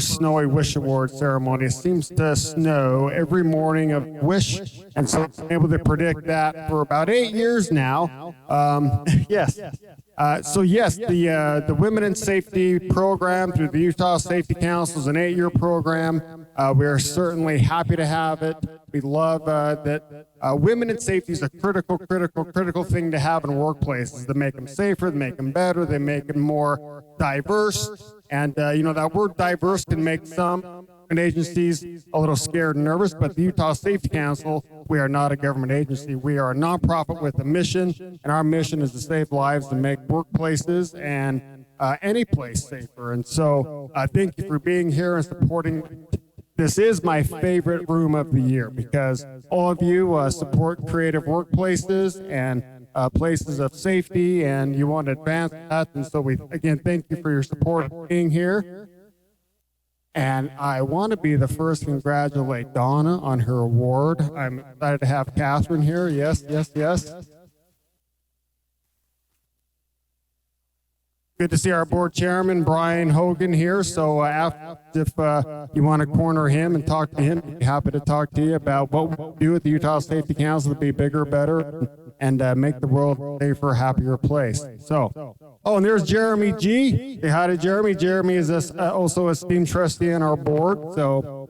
Snowy Wish Award ceremony. It seems to snow every morning of Wish, and so I've been able to predict that for about 8 years now. Yes. So yes, the Women in Safety program through the Utah Safety Council is an 8-year program. We are certainly happy to have it. We love that women in safety is a critical thing to have in workplaces. They make them safer, they make them better, they make them more diverse. And, that word diverse can make some agencies a little scared and nervous, but the Utah Safety Council, we are not a government agency. We are a nonprofit with a mission, and our mission is to save lives and make workplaces and any place safer. And so thank you for being here and supporting. This is my favorite room of the year because all of you support creative workplaces and places of safety, and you want to advance that. And so we, again, thank you for your support for being here. And I want to be the first to congratulate Donna on her award. I'm excited to have Catherine here. Yes. Good to see our board chairman, Brian Hogan, here. So if you want to corner him and talk to him, I'd be happy to talk to you about what we do at the Utah Safety Council to be bigger, better, and make the world a safer, happier place. So, and there's Jeremy G. Say hi to Jeremy. Jeremy is also a esteemed trustee on our board. So,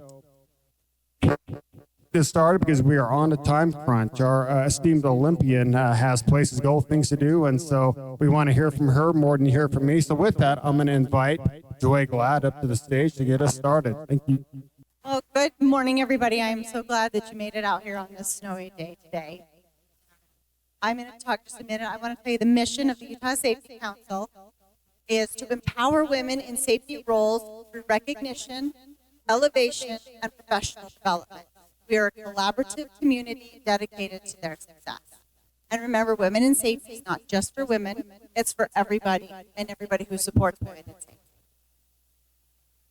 get started because we are on a time crunch. Our esteemed Olympian has places to go, things to do, and so we want to hear from her more than you hear from me. So with that, I'm going to invite Joy Glad up to the stage to get us started. Thank you. Well, good morning, everybody. I'm so glad that you made it out here on this snowy day today. I'm going to talk just a minute. I want to tell you the mission of the Utah Safety Council is to empower women in safety roles through recognition, elevation, and professional development. We are a collaborative community dedicated to their success. And remember, women in safety is not just for women, it's for everybody and everybody who supports women in safety.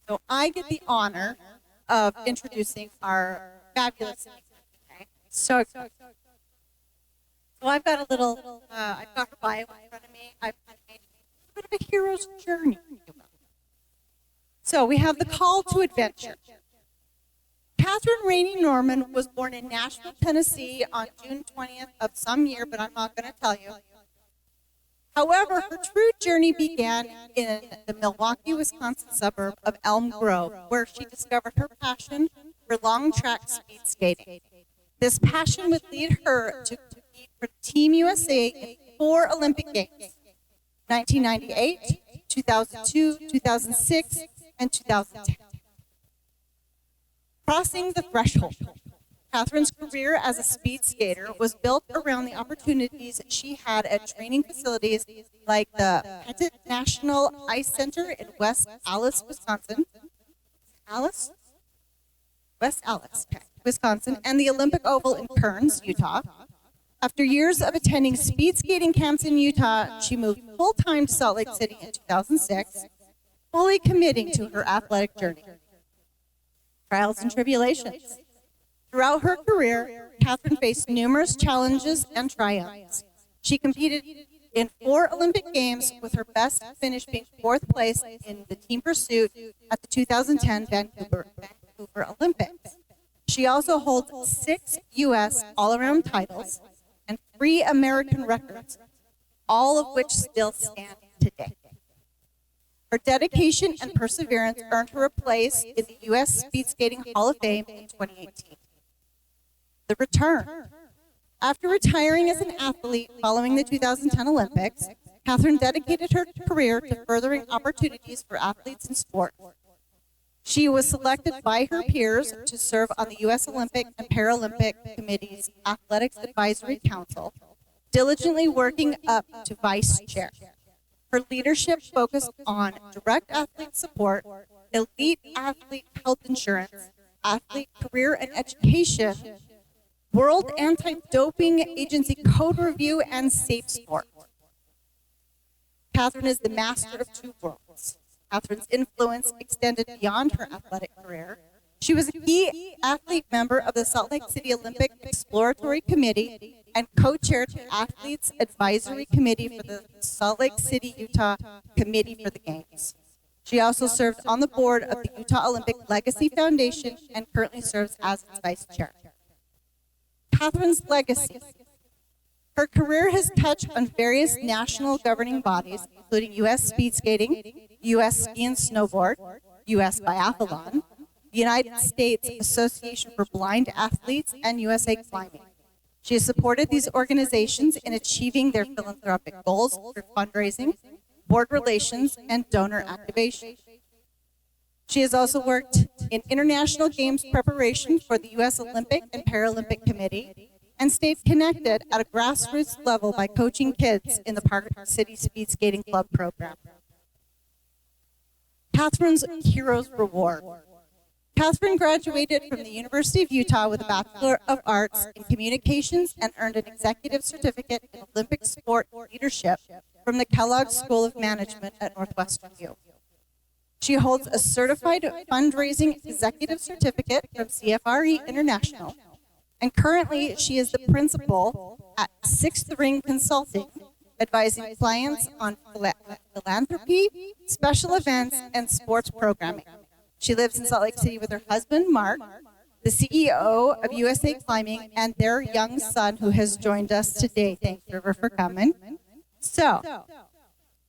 So I get the honor of introducing our fabulous speaker today. So I've got a little, I've got her bio in front of me. I've made a bit of a hero's journey. So we have the call to adventure. Catherine Rainey Norman was born in Nashville, Tennessee on June 20th of some year, but I'm not going to tell you. However, her true journey began in the Milwaukee, Wisconsin suburb of Elm Grove, where she discovered her passion for long track speed skating. This passion would lead her to compete for Team USA in 4 Olympic Games, 1998, 2002, 2006, and 2010. Crossing the threshold. Catherine's career as a speed skater was built around the opportunities she had at training facilities like the Pettit National Ice Center in West Allis, Wisconsin. Wisconsin, and the Olympic Oval in Kearns, Utah. After years of attending speed skating camps in Utah, she moved full-time to Salt Lake City in 2006, fully committing to her athletic journey. Trials and tribulations. Throughout her career, Catherine faced numerous challenges and triumphs. She competed in 4 Olympic Games, with her best finish being 4th place in the team pursuit at the 2010 Vancouver Olympics. She also holds 6 U.S. all-around titles and 3 American records, all of which still stand today. Her dedication and perseverance earned her a place in the U.S. Speed Skating Hall of Fame in 2018. The return. After retiring as an athlete following the 2010 Olympics, Catherine dedicated her career to furthering opportunities for athletes in sport. She was selected by her peers to serve on the U.S. Olympic and Paralympic Committee's Athletics Advisory Council, diligently working up to vice chair. Her leadership focused on direct athlete support, elite athlete health insurance, athlete career and education, World Anti-Doping Agency code review, and safe sport. Catherine is the master of 2 worlds. Catherine's influence extended beyond her athletic career. She was a key athlete member of the Salt Lake City Olympic Exploratory Committee and co-chaired the Athletes Advisory Committee for the Salt Lake City, Utah Committee for the Games. She also served on the board of the Utah Olympic Legacy Foundation and currently serves as its vice chair. Catherine's legacy. Her career has touched on various national governing bodies, including U.S. Speed Skating, U.S. Ski and Snowboard, U.S. Biathlon, the United States Association for Blind Athletes, and USA Climbing. She has supported these organizations in achieving their philanthropic goals through fundraising, board relations, and donor activation. She has also worked in international games preparation for the U.S. Olympic and Paralympic Committee and stayed connected at a grassroots level by coaching kids in the Park City Speed Skating Club program. Catherine's Heroes Reward. Catherine graduated from the University of Utah with a Bachelor of Arts in Communications and earned an executive certificate in Olympic sport leadership from the Kellogg School of Management at Northwestern U. She holds a certified fundraising executive certificate from CFRE International, and currently she is the principal at Sixth Ring Consulting, advising clients on philanthropy, special events, and sports programming. She lives in Salt Lake City with her husband, Mark, the CEO of USA Climbing, and their young son who has joined us today. Thanks, River, for coming. So,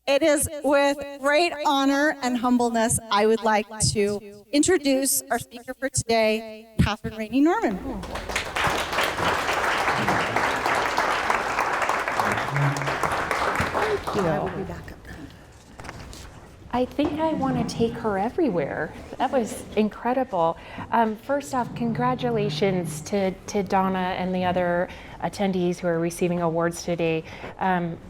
it is with great honor and humbleness I would like to introduce our speaker for today, Catherine Rainey Norman. Thank you. I think I want to take her everywhere. That was incredible. First off, congratulations to Donna and the other attendees who are receiving awards today.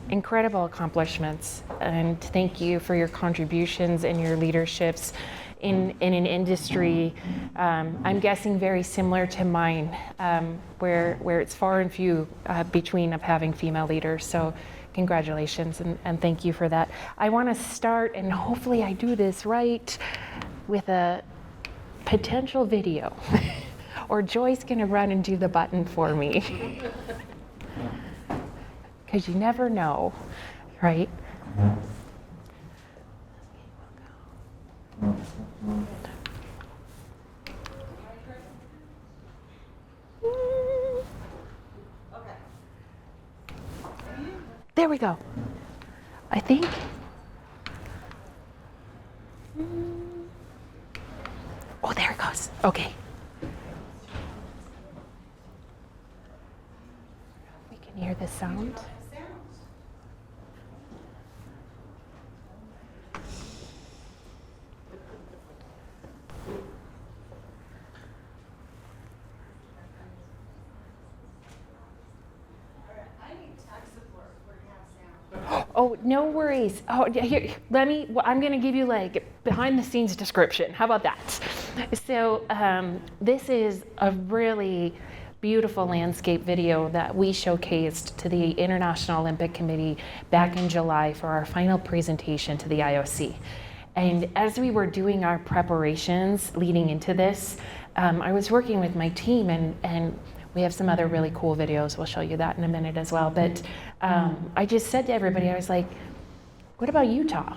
Incredible accomplishments, and thank you for your contributions and your leaderships in an industry, I'm guessing very similar to mine, where it's far and few between of having female leaders. So congratulations and thank you for that. I want to start, and hopefully I do this right, with a potential video. Or Joy's gonna run and do the button for me. Because you never know, right? There we go. I think. Oh, there it goes. Okay. We can hear the sound. Oh, no worries. Oh, here, I'm going to give you like behind the scenes description. How about that? So this is a really beautiful landscape video that we showcased to the International Olympic Committee back in July for our final presentation to the IOC. And as we were doing our preparations leading into this, I was working with my team, and we have some other really cool videos. We'll show you that in a minute as well. But I just said to everybody, I was like, what about Utah,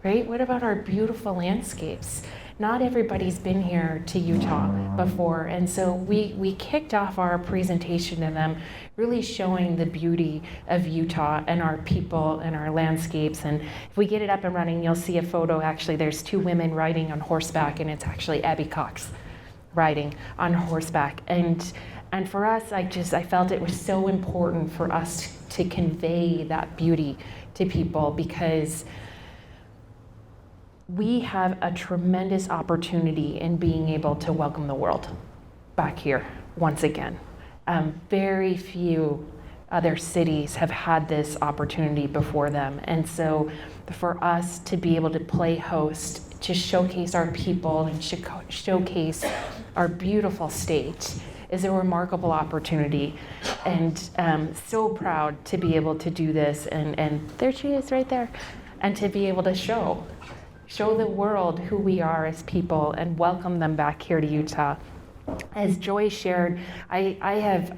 right? What about our beautiful landscapes? Not everybody's been here to Utah before. And so we kicked off our presentation to them, really showing the beauty of Utah and our people and our landscapes. And if we get it up and running, you'll see a photo. Actually, there's two women riding on horseback, and it's actually Abby Cox riding on horseback. And for us, I felt it was so important for us to convey that beauty to people, because we have a tremendous opportunity in being able to welcome the world back here once again. Very few other cities have had this opportunity before them. And so for us to be able to play host, to showcase our people and showcase our beautiful state is a remarkable opportunity, and so proud to be able to do this. And there she is right there. And to be able to show the world who we are as people and welcome them back here to Utah. As Joy shared, I have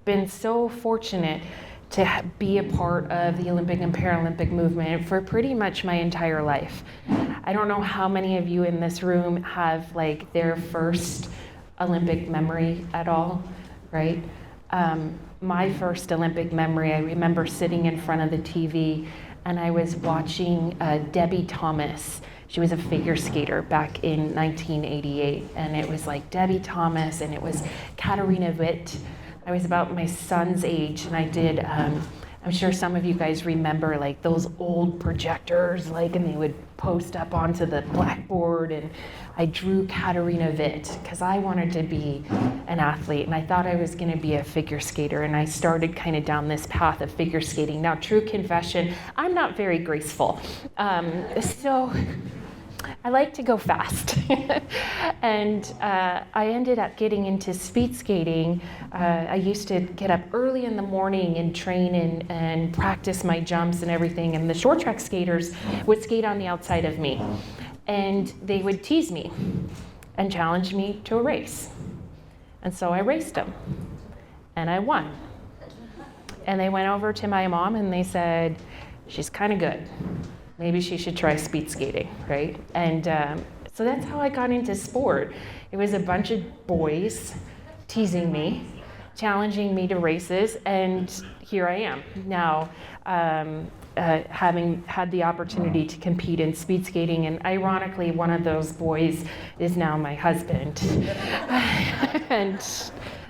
been so fortunate to be a part of the Olympic and Paralympic movement for pretty much my entire life. I don't know how many of you in this room have like their first Olympic memory at all, right? My first Olympic memory, I remember sitting in front of the TV and I was watching Debbie Thomas. She was a figure skater back in 1988, and it was like Debbie Thomas, and it was Katarina Witt. I was about my son's age, and I did, I'm sure some of you guys remember like those old projectors, like, and they would post up onto the blackboard, and I drew Katarina Witt because I wanted to be an athlete, and I thought I was gonna be a figure skater, and I started kind of down this path of figure skating. Now, true confession, I'm not very graceful. So I like to go fast. And I ended up getting into speed skating. I used to get up early in the morning and train and practice my jumps and everything. And the short track skaters would skate on the outside of me. And they would tease me and challenge me to a race. And so I raced them. And I won. And they went over to my mom and they said, she's kind of good. Maybe she should try speed skating, right? And so that's how I got into sport. It was a bunch of boys teasing me, challenging me to races, and here I am now, having had the opportunity to compete in speed skating. And ironically, one of those boys is now my husband. And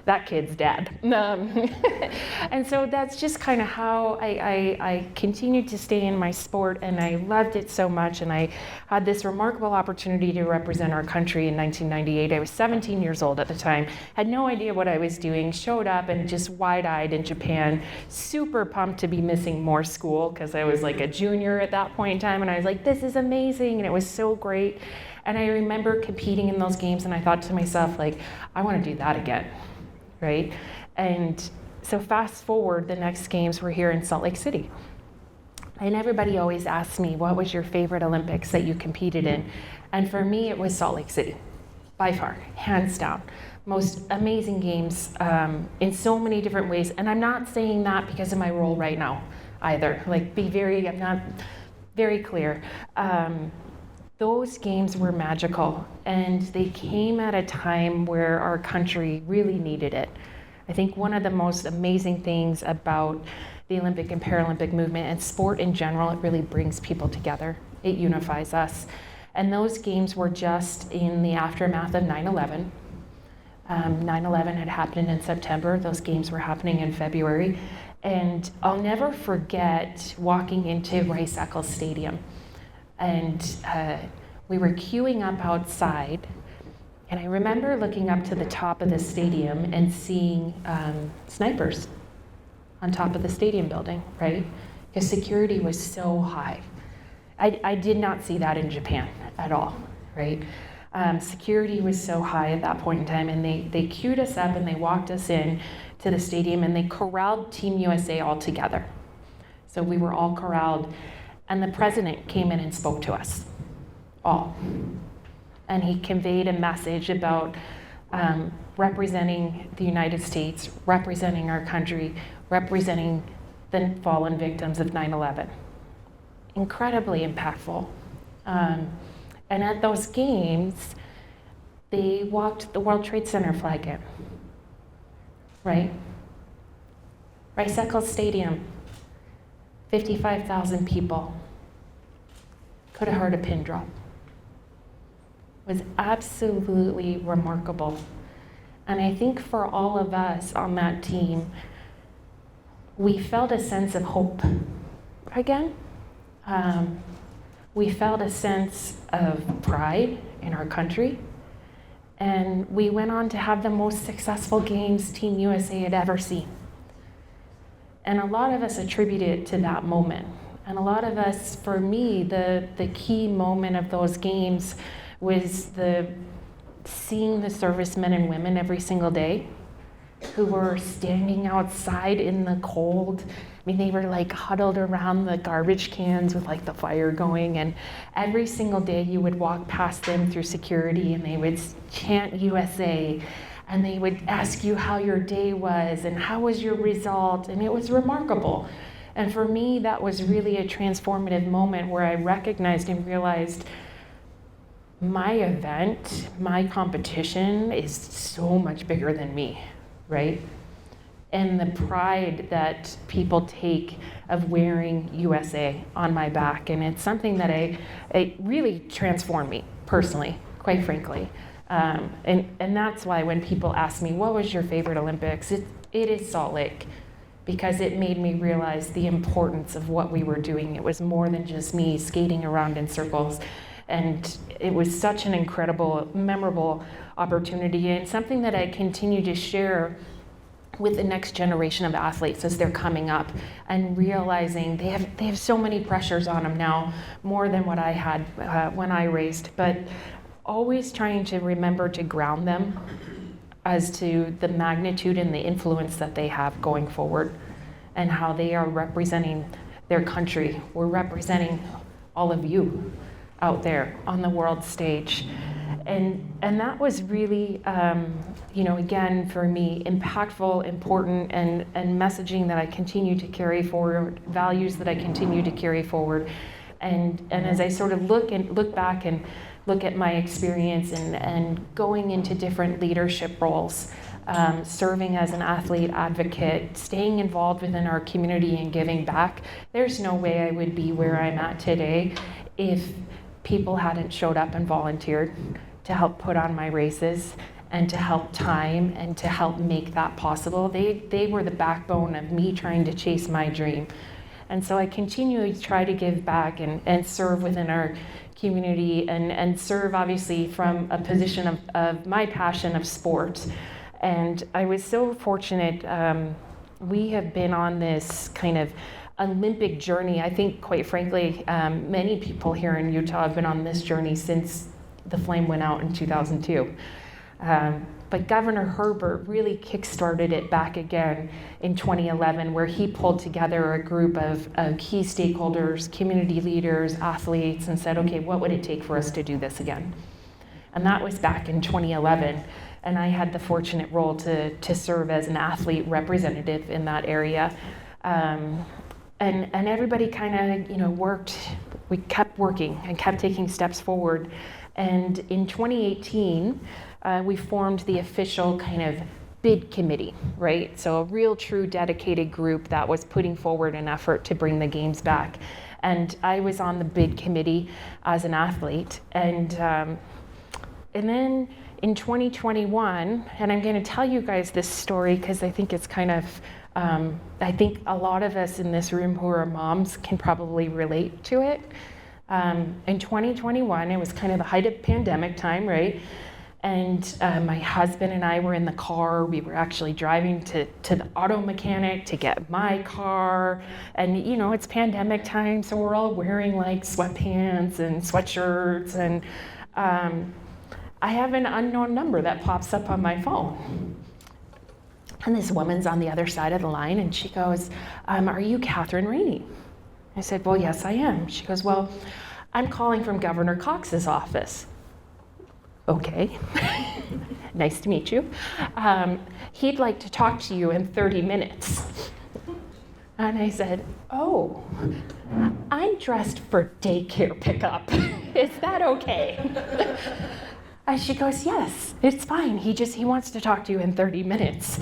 that kid's dad. And so that's just kind of how I continued to stay in my sport, and I loved it so much, and I had this remarkable opportunity to represent our country in 1998. I was 17 years old at the time, had no idea what I was doing, showed up and just wide-eyed in Japan, super pumped to be missing more school because I was like a junior at that point in time, and I was like, this is amazing, and it was so great. And I remember competing in those games, and I thought to myself, like, I want to do that again. Right? And so fast forward, the next games were here in Salt Lake City. And everybody always asks me, what was your favorite Olympics that you competed in? And for me, it was Salt Lake City, by far, hands down. Most amazing games in so many different ways. And I'm not saying that because of my role right now either. Like, I'm not very clear. Those games were magical, and they came at a time where our country really needed it. I think one of the most amazing things about the Olympic and Paralympic movement and sport in general, it really brings people together. It unifies us. And those games were just in the aftermath of 9/11. 9/11 had happened in September. Those games were happening in February. And I'll never forget walking into Rice-Eccles Stadium. And we were queuing up outside, and I remember looking up to the top of the stadium and seeing snipers on top of the stadium building, right? Because security was so high. I did not see that in Japan at all, right? Security was so high at that point in time, and they queued us up and they walked us in to the stadium, and they corralled Team USA all together. So we were all corralled. And the president came in and spoke to us, all. And he conveyed a message about representing the United States, representing our country, representing the fallen victims of 9/11. Incredibly impactful. And at those games, they walked the World Trade Center flag in, right? Rice-Eccles Stadium. 55,000 people. Could have heard a pin drop. It was absolutely remarkable. And I think for all of us on that team, we felt a sense of hope again. We felt a sense of pride in our country. And we went on to have the most successful games Team USA had ever seen. And a lot of us attribute it to that moment. And a lot of us, for me, the key moment of those games was seeing the servicemen and women every single day who were standing outside in the cold. I mean, they were like huddled around the garbage cans with like the fire going. And every single day you would walk past them through security and they would chant USA. And they would ask you how your day was and how was your result, and it was remarkable. And for me, that was really a transformative moment where I recognized and realized my event, my competition is so much bigger than me, right? And the pride that people take of wearing USA on my back, and it's something that it really transformed me personally, quite frankly. And that's why when people ask me, what was your favorite Olympics? It is Salt Lake, because it made me realize the importance of what we were doing. It was more than just me skating around in circles. And it was such an incredible, memorable opportunity, and something that I continue to share with the next generation of athletes as they're coming up and realizing they have so many pressures on them now, more than what I had when I raced, but always trying to remember to ground them as to the magnitude and the influence that they have going forward, and how they are representing their country. We're representing all of you out there on the world stage. And that was really, again, for me, impactful, important, and messaging that I continue to carry forward, values that I continue to carry forward. And as I sort of look back and look at my experience and going into different leadership roles, serving as an athlete advocate, staying involved within our community and giving back, there's no way I would be where I'm at today if people hadn't showed up and volunteered to help put on my races and to help time and to help make that possible. They were the backbone of me trying to chase my dream. And so I continually try to give back and serve within our community and serve obviously from a position of my passion of sport. And I was so fortunate, we have been on this kind of Olympic journey. I think, quite frankly, many people here in Utah have been on this journey since the flame went out in 2002. But Governor Herbert really kickstarted it back again in 2011, where he pulled together a group of key stakeholders, community leaders, athletes, and said, okay, what would it take for us to do this again? And that was back in 2011. And I had the fortunate role to serve as an athlete representative in that area. And everybody kind of, worked, we kept working and kept taking steps forward. And in 2018, we formed the official kind of bid committee, right? So a real true dedicated group that was putting forward an effort to bring the games back. And I was on the bid committee as an athlete. And then in 2021, and I'm going to tell you guys this story because I think it's kind of, I think a lot of us in this room who are moms can probably relate to it. In 2021, it was kind of the height of pandemic time, right? And my husband and I were in the car. We were actually driving to the auto mechanic to get my car. And, it's pandemic time, so we're all wearing like sweatpants and sweatshirts. And I have an unknown number that pops up on my phone. And this woman's on the other side of the line, and she goes, are you Catherine Rainey? I said, well, yes, I am. She goes, well, I'm calling from Governor Cox's office. Okay, nice to meet you. He'd like to talk to you in 30 minutes. And I said, oh, I'm dressed for daycare pickup. Is that okay? And she goes, yes, it's fine. He wants to talk to you in 30 minutes.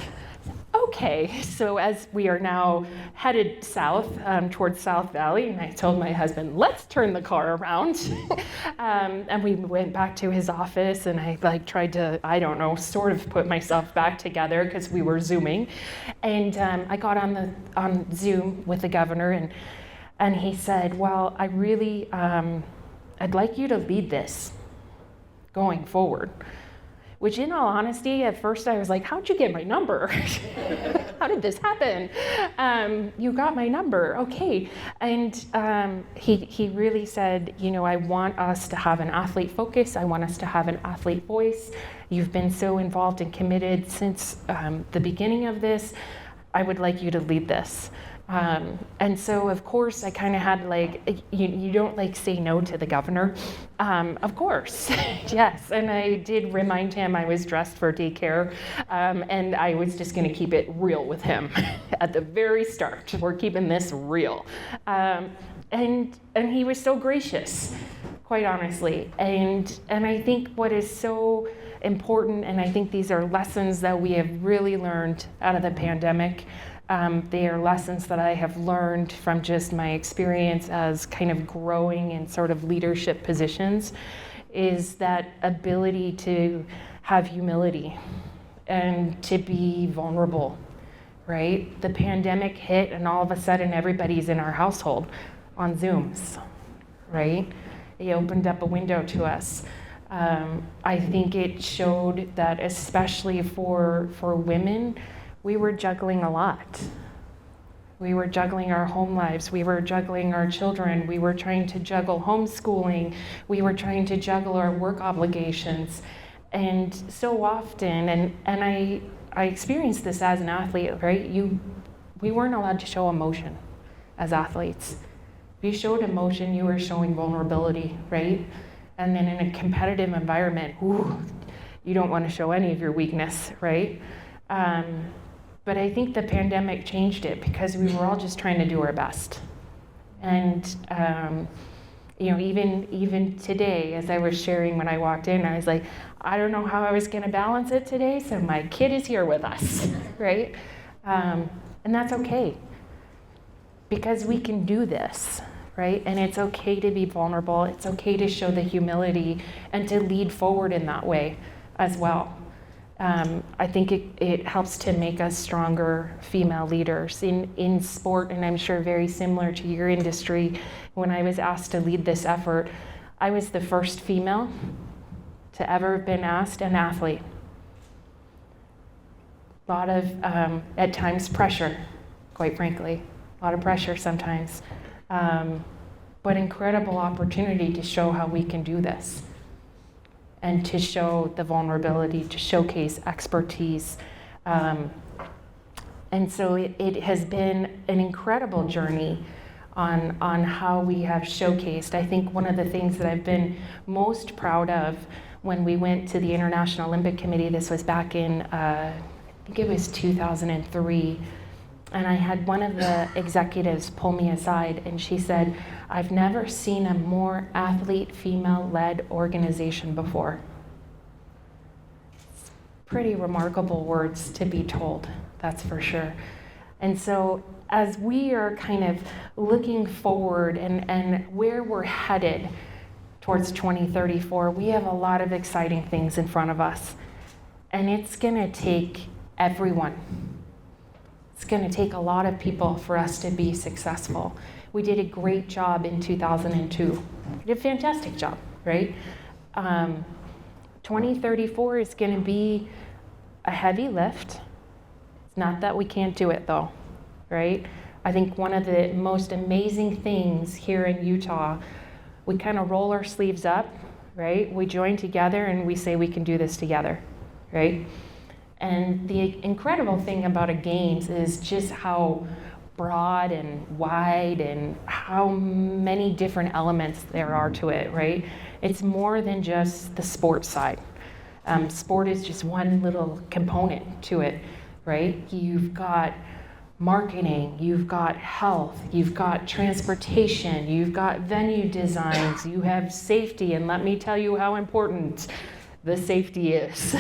Okay, so as we are now headed south towards South Valley, and I told my husband, let's turn the car around. And we went back to his office, and I tried to, sort of put myself back together because we were Zooming. And I got on Zoom with the governor, and he said, well, I really, I'd like you to lead this going forward. Which, in all honesty, at first I was like, how'd you get my number? How did this happen? You got my number, okay. And he really said, I want us to have an athlete focus. I want us to have an athlete voice. You've been so involved and committed since the beginning of this. I would like you to lead this. And so, of course, I kind of had you don't say no to the governor. Of course, yes. And I did remind him I was dressed for daycare, and I was just going to keep it real with him at the very start. We're keeping this real. And he was so gracious. quite honestly. And I think what is so important, and I think these are lessons that we have really learned out of the pandemic. They are lessons that I have learned from just my experience as kind of growing in sort of leadership positions, is that ability to have humility and to be vulnerable, right? The pandemic hit and all of a sudden everybody's in our household on Zooms, right? It opened up a window to us. I think it showed that especially for women, we were juggling a lot. We were juggling our home lives. We were juggling our children. We were trying to juggle homeschooling. We were trying to juggle our work obligations. And so often, and I experienced this as an athlete, right? We weren't allowed to show emotion as athletes. If you showed emotion, you were showing vulnerability, right? And then in a competitive environment, you don't want to show any of your weakness, right? But I think the pandemic changed it because we were all just trying to do our best. And even today, as I was sharing when I walked in, I was like, I don't know how I was going to balance it today, so my kid is here with us, right? And that's okay, because we can do this, right? And it's okay to be vulnerable. It's okay to show the humility and to lead forward in that way as well. I think it helps to make us stronger female leaders in sport, and I'm sure very similar to your industry. When I was asked to lead this effort, I was the first female to ever have been asked, an athlete. A lot of, at times, pressure, quite frankly. A lot of pressure sometimes. But incredible opportunity to show how we can do this. And to show the vulnerability, to showcase expertise. And so it has been an incredible journey on how we have showcased. I think one of the things that I've been most proud of when we went to the International Olympic Committee, this was back in, I think it was 2003, and I had one of the executives pull me aside and she said, I've never seen a more athlete female-led organization before. Pretty remarkable words to be told, that's for sure. And so as we are kind of looking forward and where we're headed towards 2034, we have a lot of exciting things in front of us. And it's gonna take everyone. It's gonna take a lot of people for us to be successful. We did a great job in 2002. We did a fantastic job, right? 2034 is gonna be a heavy lift. It's not that we can't do it though, right? I think one of the most amazing things here in Utah, we kind of roll our sleeves up, right? We join together and we say we can do this together, right? And the incredible thing about a games is just how broad and wide and how many different elements there are to it, right? It's more than just the sports side. Sport is just one little component to it, right? You've got marketing, you've got health, you've got transportation, you've got venue designs, you have safety, and let me tell you how important the safety is.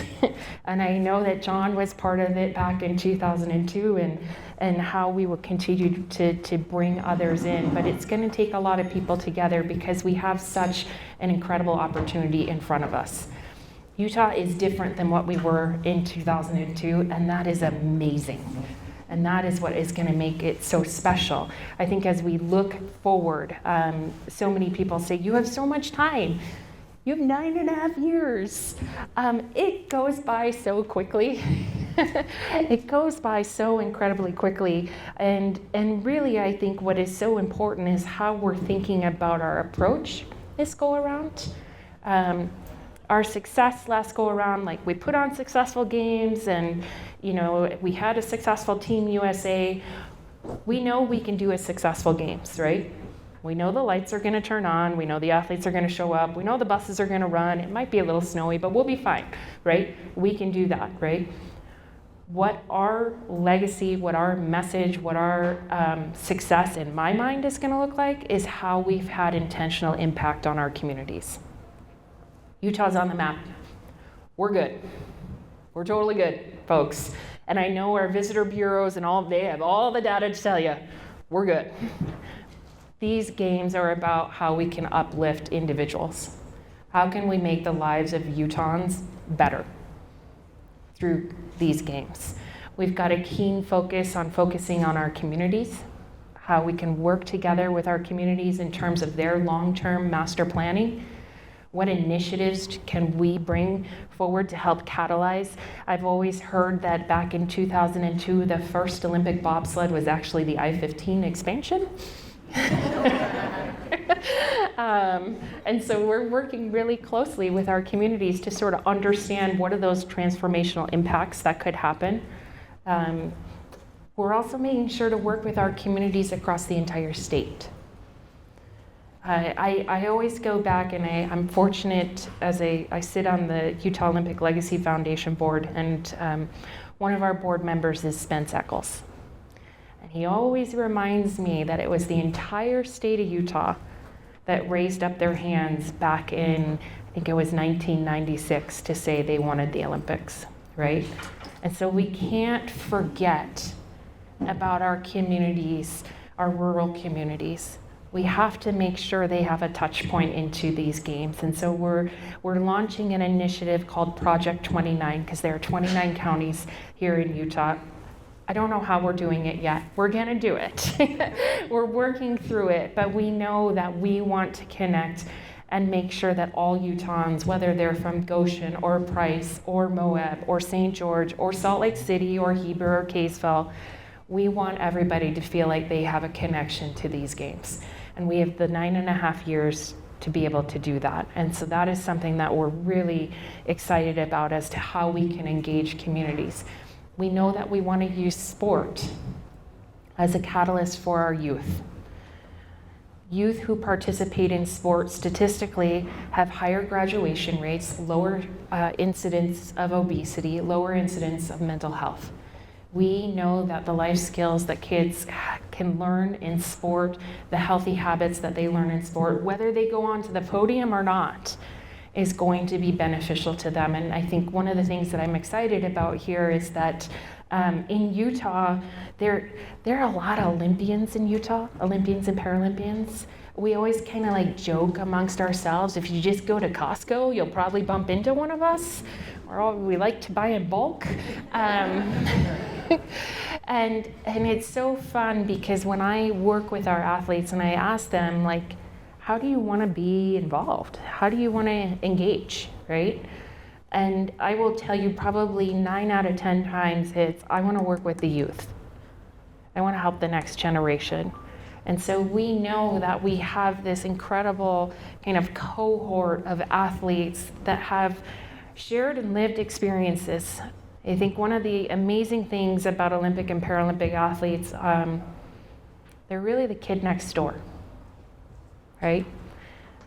And I know that John was part of it back in 2002 and how we will continue to bring others in. But it's gonna take a lot of people together because we have such an incredible opportunity in front of us. Utah is different than what we were in 2002, and that is amazing. And that is what is going to make it so special. I think as we look forward, so many people say, you have so much time. You have 9.5 years. It goes by so quickly. It goes by so incredibly quickly. And really, I think what is so important is how we're thinking about our approach this go around. Our success last go around, like we put on successful games and we had a successful Team USA. We know we can do a successful games, right? We know the lights are gonna turn on. We know the athletes are gonna show up. We know the buses are gonna run. It might be a little snowy, but we'll be fine, right? We can do that, right? What our legacy, what our message, what our success in my mind is going to look like is how we've had intentional impact on our communities. Utah's on the map. We're good. We're totally good, folks. And I know our visitor bureaus and all, they have all the data to tell you, we're good. These games are about how we can uplift individuals. How can we make the lives of Utahns better through these games? We've got a keen focus on focusing on our communities, how we can work together with our communities in terms of their long-term master planning. What initiatives can we bring forward to help catalyze? I've always heard that back in 2002, the first Olympic bobsled was actually the I-15 expansion. And so we're working really closely with our communities to sort of understand what are those transformational impacts that could happen. We're also making sure to work with our communities across the entire state. I always go back, and I'm fortunate as I sit on the Utah Olympic Legacy Foundation board, and one of our board members is Spence Eccles. And he always reminds me that it was the entire state of Utah that raised up their hands back in, I think it was 1996, to say they wanted the Olympics, right? And so we can't forget about our communities, our rural communities. We have to make sure they have a touch point into these games. And so we're launching an initiative called Project 29, because there are 29 counties here in Utah. I don't know how we're doing it yet. We're gonna do it. We're working through it, but we know that we want to connect and make sure that all Utahns, whether they're from Goshen or Price or Moab or St. George or Salt Lake City or Heber or Kaysville, we want everybody to feel like they have a connection to these games. And we have the 9.5 years to be able to do that. And so that is something that we're really excited about as to how we can engage communities. We know that we want to use sport as a catalyst for our youth. Youth who participate in sport statistically have higher graduation rates, lower incidence of obesity, lower incidence of mental health. We know that the life skills that kids can learn in sport, the healthy habits that they learn in sport, whether they go onto the podium or not, is going to be beneficial to them. And I think one of the things that I'm excited about here is that in Utah, there are a lot of Olympians in Utah, Olympians and Paralympians. We always kind of like joke amongst ourselves, if you just go to Costco, you'll probably bump into one of us, or we like to buy in bulk. And it's so fun because when I work with our athletes and I ask them, like, how do you want to be involved? How do you want to engage, right? And I will tell you probably 9 out of 10 times it's, I want to work with the youth. I want to help the next generation. And so we know that we have this incredible kind of cohort of athletes that have shared and lived experiences. I think one of the amazing things about Olympic and Paralympic athletes, they're really the kid next door. Right?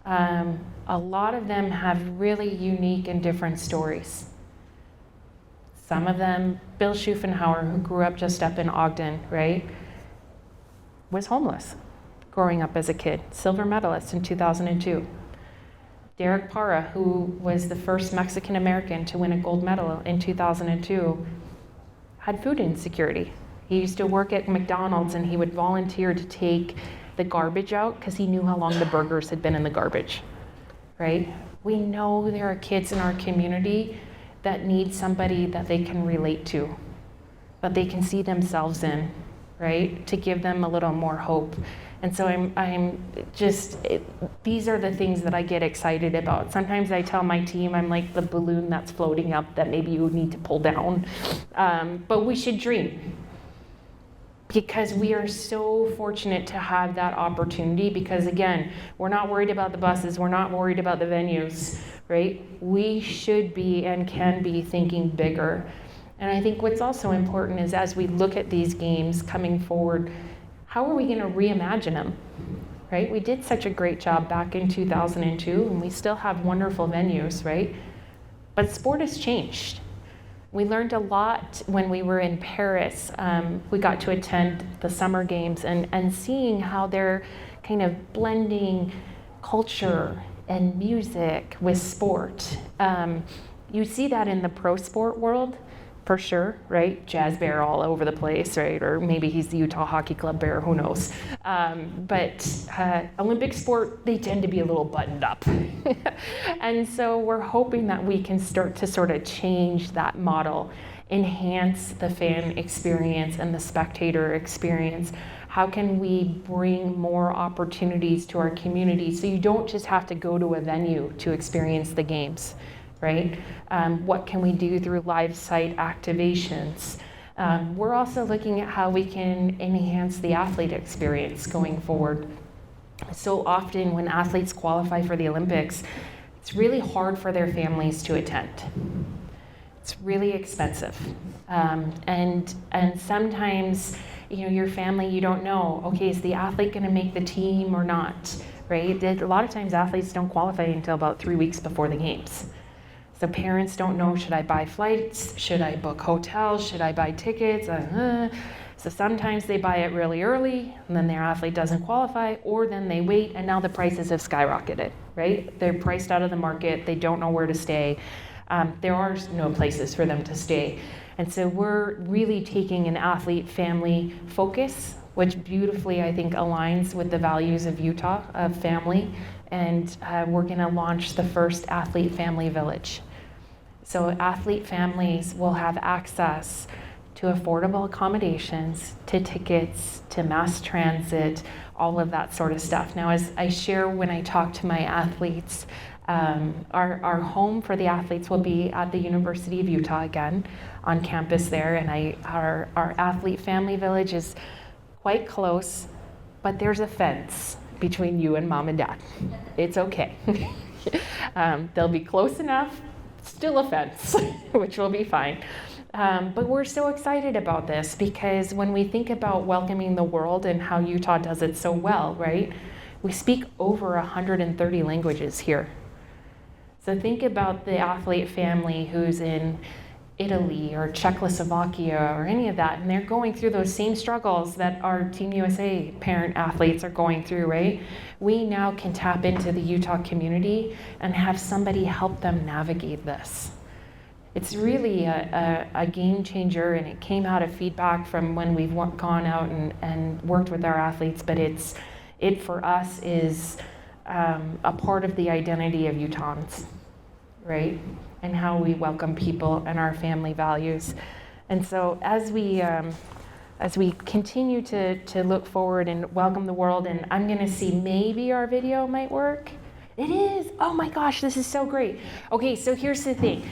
A lot of them have really unique and different stories. Some of them, Bill Schuffenhauer, who grew up just up in Ogden, right, was homeless growing up as a kid, silver medalist in 2002. Derek Parra, who was the first Mexican American to win a gold medal in 2002, had food insecurity. He used to work at McDonald's and he would volunteer to take the garbage out because he knew how long the burgers had been in the garbage, right? We know there are kids in our community that need somebody that they can relate to, that they can see themselves in, right? To give them a little more hope. And so these are the things that I get excited about. Sometimes I tell my team I'm like the balloon that's floating up that maybe you need to pull down, but we should dream. Because we are so fortunate to have that opportunity, because again, we're not worried about the buses, we're not worried about the venues, right? We should be and can be thinking bigger. And I think what's also important is as we look at these games coming forward, how are we gonna reimagine them, right? We did such a great job back in 2002, and we still have wonderful venues, right? But sport has changed. We learned a lot when we were in Paris. We got to attend the summer games and seeing how they're kind of blending culture and music with sport. You see that in the pro sport world, for sure, right? Jazz Bear all over the place, right? Or maybe he's the Utah Hockey Club Bear, who knows? But Olympic sport, they tend to be a little buttoned up. And so we're hoping that we can start to sort of change that model, enhance the fan experience and the spectator experience. How can we bring more opportunities to our community so you don't just have to go to a venue to experience the games, right? What can we do through live site activations? We're also looking at how we can enhance the athlete experience going forward. So often when athletes qualify for the Olympics, it's really hard for their families to attend. It's really expensive. And sometimes, your family, you don't know, okay, is the athlete gonna make the team or not, right? A lot of times athletes don't qualify until about 3 weeks before the games. So parents don't know, should I buy flights? Should I book hotels? Should I buy tickets? So sometimes they buy it really early, and then their athlete doesn't qualify, or then they wait, and now the prices have skyrocketed, right? They're priced out of the market, they don't know where to stay. There are no places for them to stay. And so we're really taking an athlete family focus, which beautifully, I think, aligns with the values of Utah, of family. And we're gonna launch the first athlete family village. So athlete families will have access to affordable accommodations, to tickets, to mass transit, all of that sort of stuff. Now, as I share when I talk to my athletes, our home for the athletes will be at the University of Utah again, on campus there, and our athlete family village is quite close, but there's a fence between you and mom and dad. It's okay. They'll be close enough, still a fence, which will be fine. But we're so excited about this because when we think about welcoming the world and how Utah does it so well, right? We speak over 130 languages here. So think about the athlete family who's in Italy or Czechoslovakia or any of that, and they're going through those same struggles that our Team USA parent athletes are going through, right? We now can tap into the Utah community and have somebody help them navigate this. It's really a game changer, and it came out of feedback from when we've gone out and worked with our athletes, but it for us is a part of the identity of Utahns, right? And how we welcome people and our family values. And so as we continue to look forward and welcome the world, and I'm gonna see maybe our video might work. It is, oh my gosh, this is so great. Okay, so here's the thing.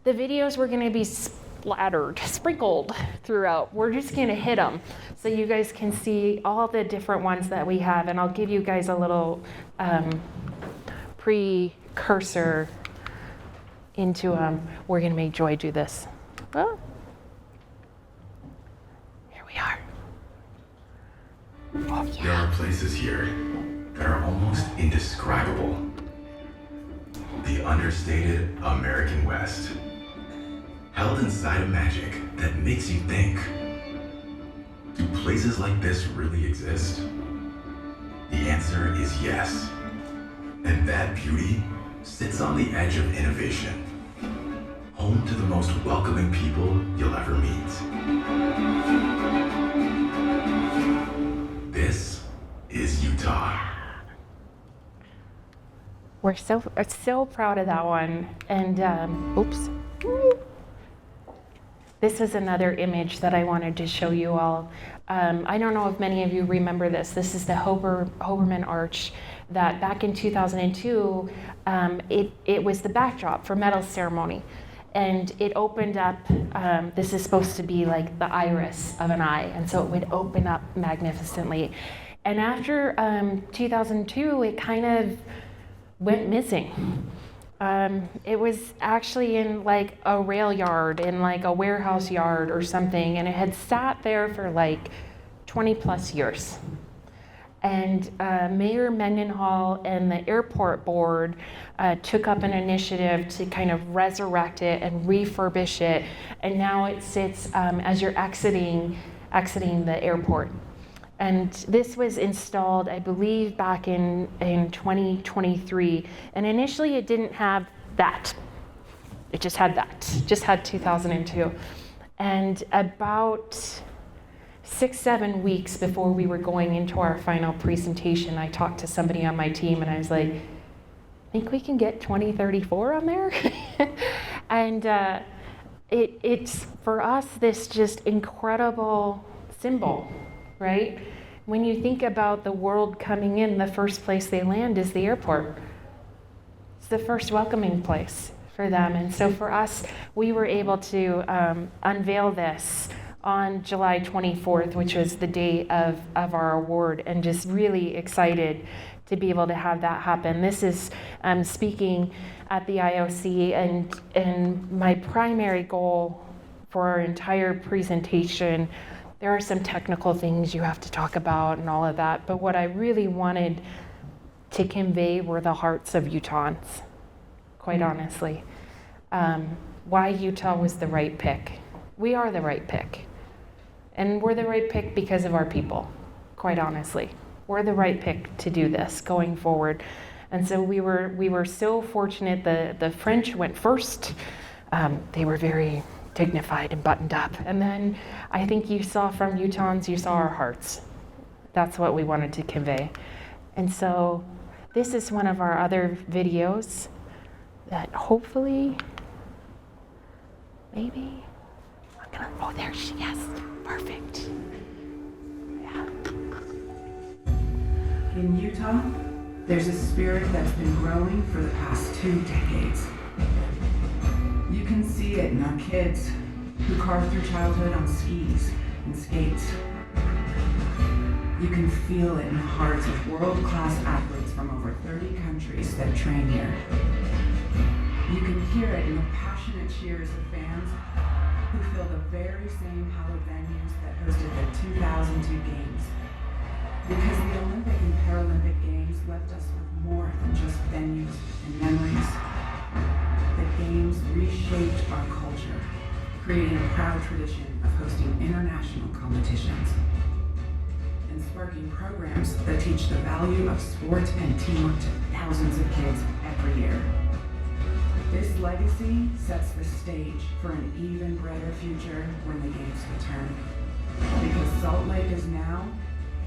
The videos were gonna be sprinkled throughout. We're just gonna hit them so you guys can see all the different ones that we have, and I'll give you guys a little precursor into we're gonna make Joy do this. Oh. Here we are. Oh, yeah. There are places here that are almost indescribable. The understated American West, held inside a magic that makes you think. Do places like this really exist? The answer is yes. And that beauty sits on the edge of innovation. Home to the most welcoming people you'll ever meet. This is Utah. We're so proud of that one. And oops. This is another image that I wanted to show you all. I don't know if many of you remember this. This is the Hoberman Arch that back in 2002, it was the backdrop for medal ceremony. And it opened up, this is supposed to be like the iris of an eye, and so it would open up magnificently. And after 2002, it kind of went missing. It was actually in like a rail yard, in like a warehouse yard or something, and it had sat there for like 20 plus years. And Mayor Mendenhall and the airport board took up an initiative to kind of resurrect it and refurbish it. And now it sits as you're exiting the airport. And this was installed, I believe, back in 2023. And initially it didn't have that. It just had that, just had 2002. And about 6-7 weeks before we were going into our final presentation, I talked to somebody on my team and I was like, think we can get 2034 on there? And it's for us this just incredible symbol, right? When you think about the world coming in, the first place they land is the airport. It's the first welcoming place for them. And so for us, we were able to unveil this on July 24th, which was the day of our award, and just really excited to be able to have that happen. This is speaking at the IOC, and my primary goal for our entire presentation, there are some technical things you have to talk about and all of that, but what I really wanted to convey were the hearts of Utahns, quite honestly. Why Utah was the right pick. We are the right pick. And we're the right pick because of our people, quite honestly. We're the right pick to do this going forward. And so we were so fortunate. The French went first. They were very dignified and buttoned up. And then I think you saw from Utahns, you saw our hearts. That's what we wanted to convey. And so this is one of our other videos that hopefully, maybe, oh, there she is. Perfect. Yeah. In Utah, there's a spirit that's been growing for the past 2 decades. You can see it in our kids who carve through childhood on skis and skates. You can feel it in the hearts of world-class athletes from over 30 countries that train here. You can hear it in the passionate cheers of fans who fill the very same hallowed venues that hosted the 2002 Games. Because the Olympic and Paralympic Games left us with more than just venues and memories. The Games reshaped our culture, creating a proud tradition of hosting international competitions and sparking programs that teach the value of sport and teamwork to thousands of kids every year. This legacy sets the stage for an even brighter future when the Games return. Because Salt Lake is now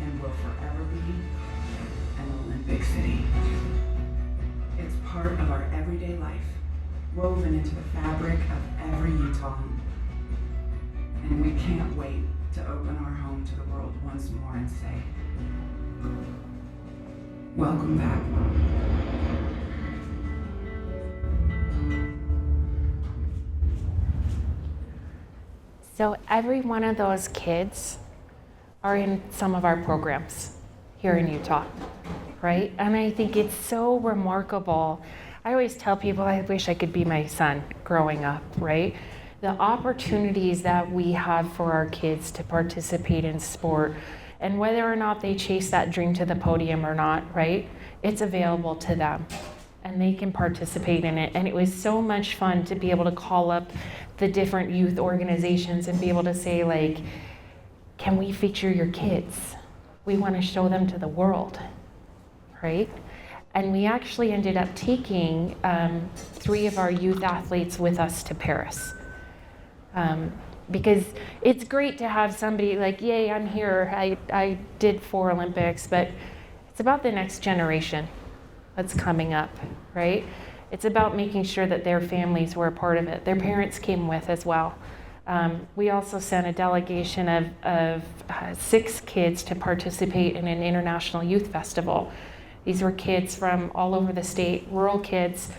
and will forever be an Olympic city. It's part of our everyday life, woven into the fabric of every Utahn. And we can't wait to open our home to the world once more and say, welcome back. So every one of those kids are in some of our programs here in Utah, right? And I think it's so remarkable. I always tell people I wish I could be my son growing up, right? The opportunities that we have for our kids to participate in sport, and whether or not they chase that dream to the podium or not, right? It's available to them and they can participate in it. And it was so much fun to be able to call up the different youth organizations and be able to say, like, can we feature your kids? We want to show them to the world, right? And we actually ended up taking 3 of our youth athletes with us to Paris. Because it's great to have somebody like, yay, I'm here, I did 4 Olympics, but it's about the next generation that's coming up, right? It's about making sure that their families were a part of it. Their parents came with as well. We also sent a delegation of 6 kids to participate in an international youth festival. These were kids from all over the state, rural kids.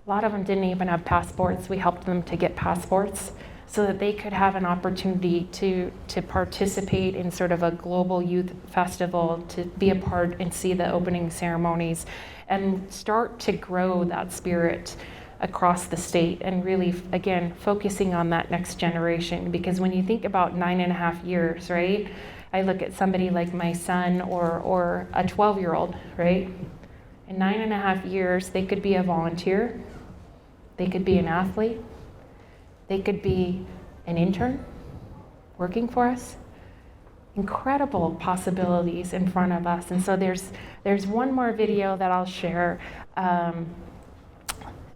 A lot of them didn't even have passports. We helped them to get passports so that they could have an opportunity to participate in sort of a global youth festival, to be a part and see the opening ceremonies and start to grow that spirit across the state, and really, again, focusing on that next generation. Because when you think about 9.5 years, right? I look at somebody like my son or a 12-year-old, right? In 9.5 years, they could be a volunteer, they could be an athlete, they could be an intern working for us. Incredible possibilities in front of us. And so there's one more video that I'll share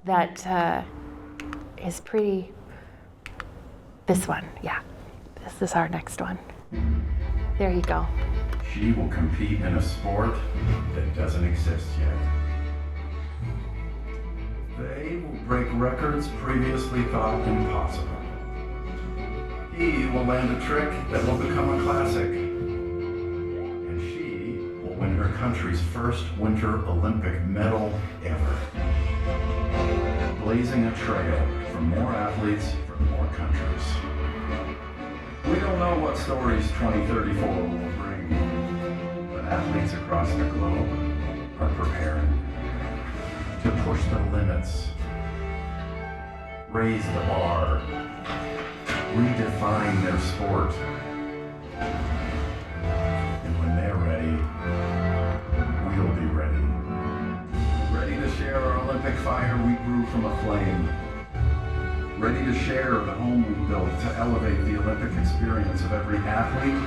that is pretty, this one, yeah. This is our next one. There you go. She will compete in a sport that doesn't exist yet. They will break records previously thought impossible. He will land a trick that will become a classic. And she will win her country's first Winter Olympic medal ever. Blazing a trail for more athletes from more countries. We don't know what stories 2034 will bring, but athletes across the globe are preparing to push the limits, raise the bar, redefine their sport. And when they're ready, we'll be ready. Ready to share our Olympic fire we grew from a flame. Ready to share the home we built to elevate the Olympic experience of every athlete,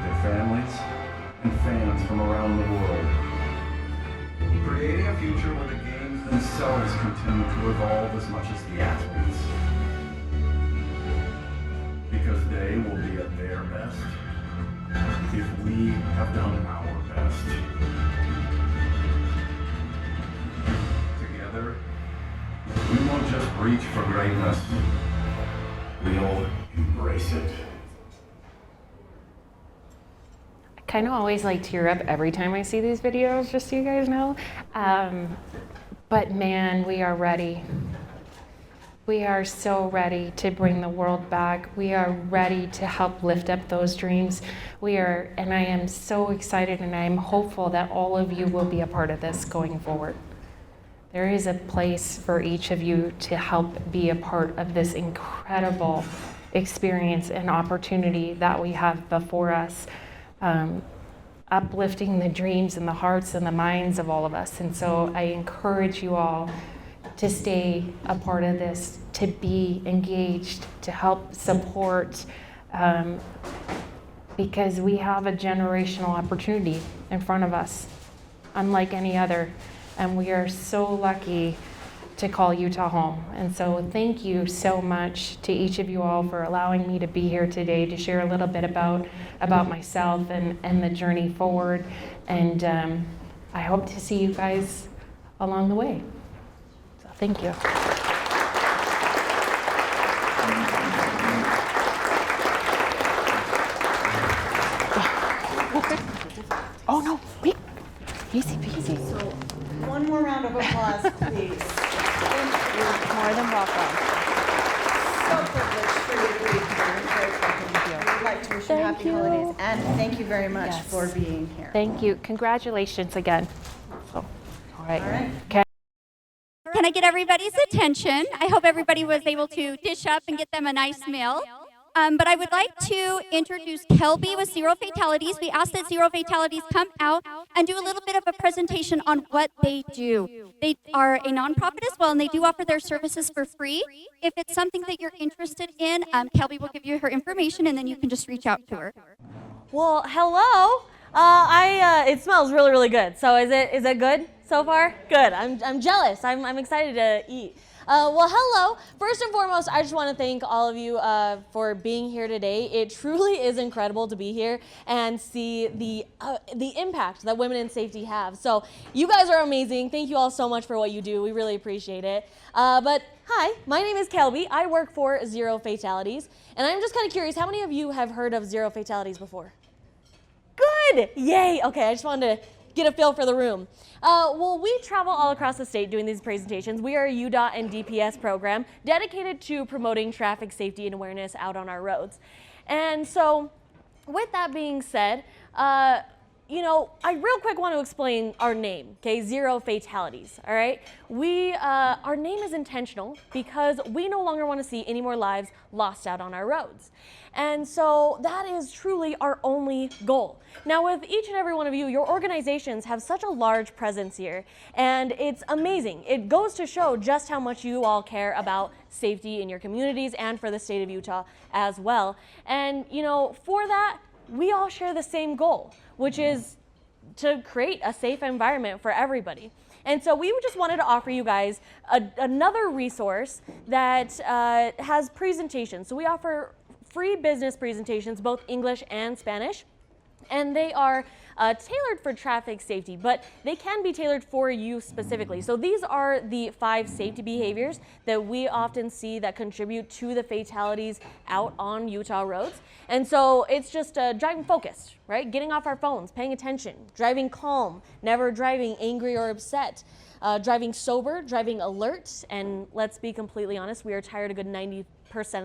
their families, and fans from around the world. Creating a future where the games themselves continue to evolve as much as the athletes. Because they will be at their best if we have done our best. Together, we won't just reach for greatness, we'll embrace it. I kind of always like tear up every time I see these videos, just so you guys know. But man, we are ready. We are so ready to bring the world back. We are ready to help lift up those dreams. And I am so excited and I am hopeful that all of you will be a part of this going forward. There is a place for each of you to help be a part of this incredible experience and opportunity that we have before us, uplifting the dreams and the hearts and the minds of all of us. And so I encourage you all to stay a part of this, to be engaged, to help support, because we have a generational opportunity in front of us, unlike any other. And we are so lucky to call Utah home. And so thank you so much to each of you all for allowing me to be here today to share a little bit about myself and the journey forward. And I hope to see you guys along the way. So thank you. Oh no, wait. Easy peasy. So, one more round of applause, please. Thank you. More than welcome. So privileged for you to be here. Very welcome. We'd like to wish you happy holidays, and thank you very much Yes. for being here. Thank you. Congratulations again. So, all right. All right. Okay. Can I get everybody's attention? I hope everybody was able to dish up and get them a nice meal. But I would like to introduce Kelby with Zero Fatalities. We ask that Zero Fatalities come out and do a little bit of a presentation on what they do. They are a nonprofit as well, and they do offer their services for free. If it's something that you're interested in, Kelby will give you her information, and then you can just reach out to her. Well, hello. It smells really, really good. So is it good so far? Good. I'm jealous. I'm excited to eat. Well, hello. First and foremost, I just want to thank all of you for being here today. It truly is incredible to be here and see the impact that women in safety have. So you guys are amazing. Thank you all so much for what you do. We really appreciate it. But hi, my name is Kelby. I work for Zero Fatalities, and I'm just kind of curious, how many of you have heard of Zero Fatalities before? Good! Yay! Okay, I just wanted to get a feel for the room. Well, we travel all across the state doing these presentations. We are a UDOT and DPS program dedicated to promoting traffic safety and awareness out on our roads. And so, with that being said, I real quick want to explain our name, okay? Zero Fatalities, all right? Our name is intentional because we no longer want to see any more lives lost out on our roads. And so that is truly our only goal. Now, with each and every one of you, your organizations have such a large presence here, and it's amazing. It goes to show just how much you all care about safety in your communities and for the state of Utah as well. And, for that, we all share the same goal, which is to create a safe environment for everybody. And so we just wanted to offer you guys another resource that has presentations. So we offer free business presentations, both English and Spanish, and they are tailored for traffic safety, but they can be tailored for you specifically. So these are the 5 safety behaviors that we often see that contribute to the fatalities out on Utah roads. And so it's just driving focused, right? Getting off our phones, paying attention, driving calm, never driving angry or upset, driving sober, driving alert, and let's be completely honest, we are tired a good 90%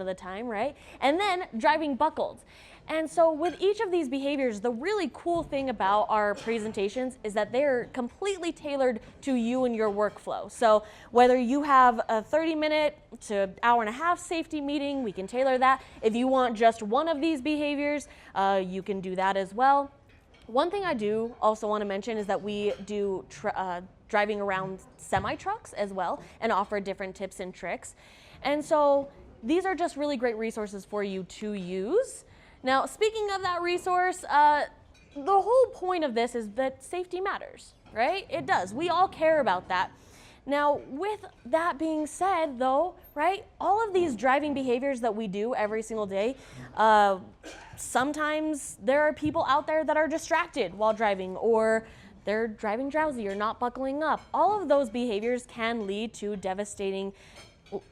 of the time, right? And then driving buckled. And so with each of these behaviors, the really cool thing about our presentations is that they're completely tailored to you and your workflow. So whether you have a 30-minute to hour-and-a-half safety meeting, we can tailor that. If you want just one of these behaviors, you can do that as well. One thing I do also want to mention is that we do driving around semi-trucks as well and offer different tips and tricks. And so these are just really great resources for you to use. Now, speaking of that resource, the whole point of this is that safety matters, right? It does. We all care about that. Now, with that being said, though, right, all of these driving behaviors that we do every single day, sometimes there are people out there that are distracted while driving, or they're driving drowsy or not buckling up. All of those behaviors can lead to devastating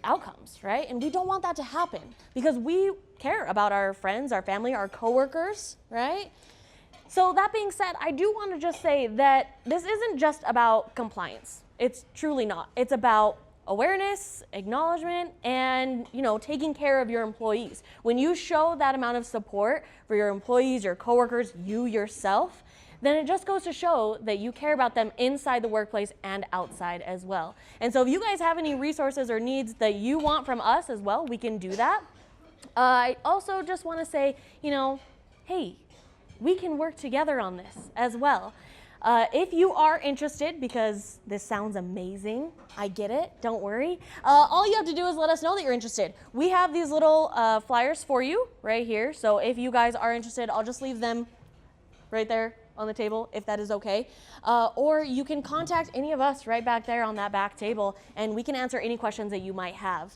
outcomes, right? And we don't want that to happen because we care about our friends, our family, our coworkers, right? So that being said, I do want to just say that this isn't just about compliance. It's truly not. It's about awareness, acknowledgement, and taking care of your employees. When you show that amount of support for your employees, your coworkers, you yourself, then it just goes to show that you care about them inside the workplace and outside as well. And so if you guys have any resources or needs that you want from us as well, we can do that. I also just want to say, hey, we can work together on this as well. If you are interested, because this sounds amazing, I get it, don't worry. All you have to do is let us know that you're interested. We have these little flyers for you right here. So if you guys are interested, I'll just leave them right there on the table, if that is okay. Or you can contact any of us right back there on that back table, and we can answer any questions that you might have.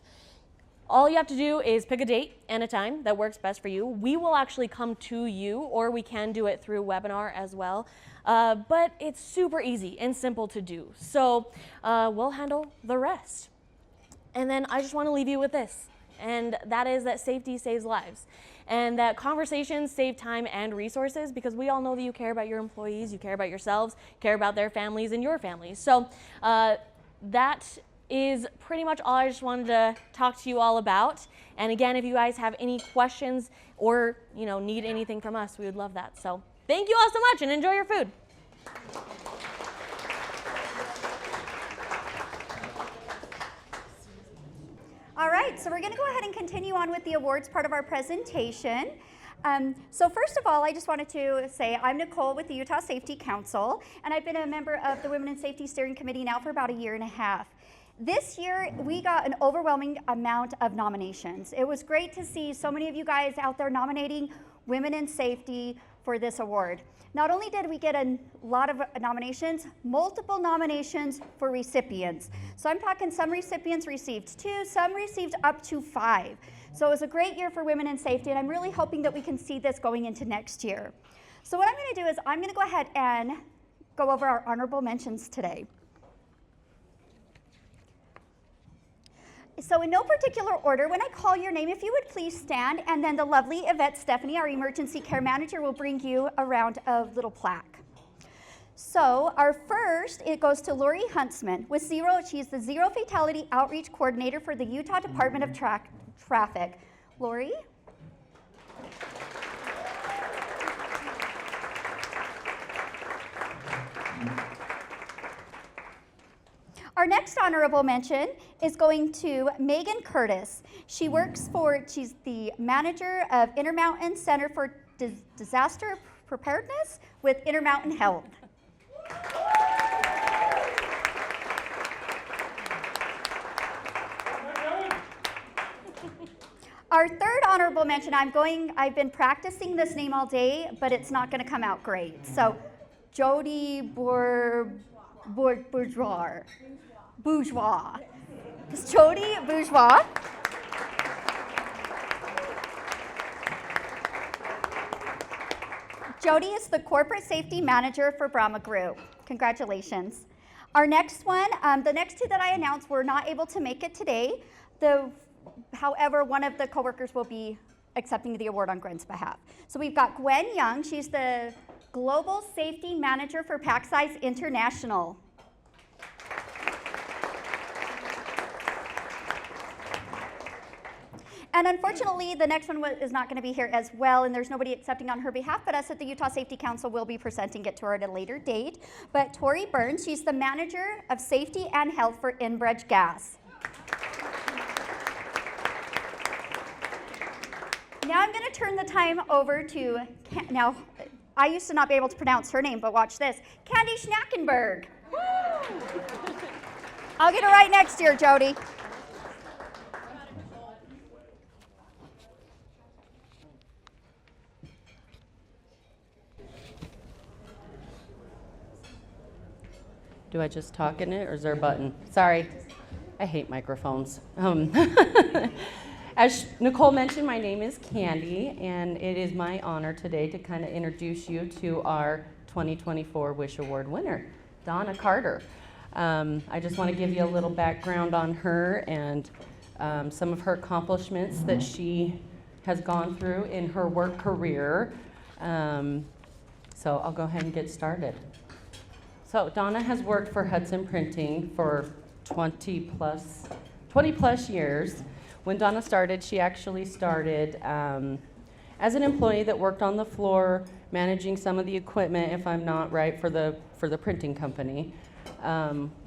All you have to do is pick a date and a time that works best for you. We will actually come to you, or we can do it through webinar as well. But it's super easy and simple to do. So we'll handle the rest. And then I just want to leave you with this, and that is that safety saves lives. And that conversations save time and resources, because we all know that you care about your employees, you care about yourselves, care about their families and your families. So that is pretty much all I just wanted to talk to you all about. And again, if you guys have any questions or need anything from us, we would love that. So thank you all so much, and enjoy your food. All right, so we're going to go ahead and continue on with the awards part of our presentation. So first of all, I just wanted to say I'm Nicole with the Utah Safety Council, and I've been a member of the Women in Safety Steering Committee now for about a year and a half. This year, we got an overwhelming amount of nominations. It was great to see so many of you guys out there nominating women in safety for this award. Not only did we get a lot of nominations, multiple nominations for recipients. So I'm talking some recipients received 2, some received up to 5. So it was a great year for women in safety, and I'm really hoping that we can see this going into next year. So what I'm going to do is I'm going to go ahead and go over our honorable mentions today. So in no particular order, when I call your name, if you would please stand, and then the lovely Yvette Stephanie, our emergency care manager, will bring you around a little plaque. So our first, it goes to Lori Huntsman with Zero. She's the Zero Fatality Outreach Coordinator for the Utah Department of Traffic. Lori? Our next honorable mention is going to Megan Curtis. She's the manager of Intermountain Center for Disaster Preparedness with Intermountain Health. Our third honorable mention, I've been practicing this name all day, but it's not going to come out great. So, Jody Bourgeois. It's Jody Bourgeois. Jody is the corporate safety manager for Brahma Group. Congratulations. Our next one, the next two that I announced were not able to make it today. However, one of the coworkers will be accepting the award on Gwen's behalf. So we've got Gwen Young. She's the Global Safety Manager for PacSize International. And unfortunately, the next one is not going to be here as well, and there's nobody accepting on her behalf, but us at the Utah Safety Council will be presenting it to her at a later date. But Tori Burns, she's the Manager of Safety and Health for Enbridge Gas. Now I'm going to turn the time over to, now I used to not be able to pronounce her name, but watch this, Candy Schnackenberg. I'll get it right next year, Jody. Do I just talk in it, or is there a button? Sorry, I hate microphones. As Nicole mentioned, my name is Candy, and it is my honor today to kind of introduce you to our 2024 Wish Award winner, Donna Carter. I just want to give you a little background on her and some of her accomplishments that she has gone through in her work career. So I'll go ahead and get started. So Donna has worked for Hudson Printing for 20 plus years. When Donna started, she actually started as an employee that worked on the floor, managing some of the equipment, if I'm not right, for the printing company,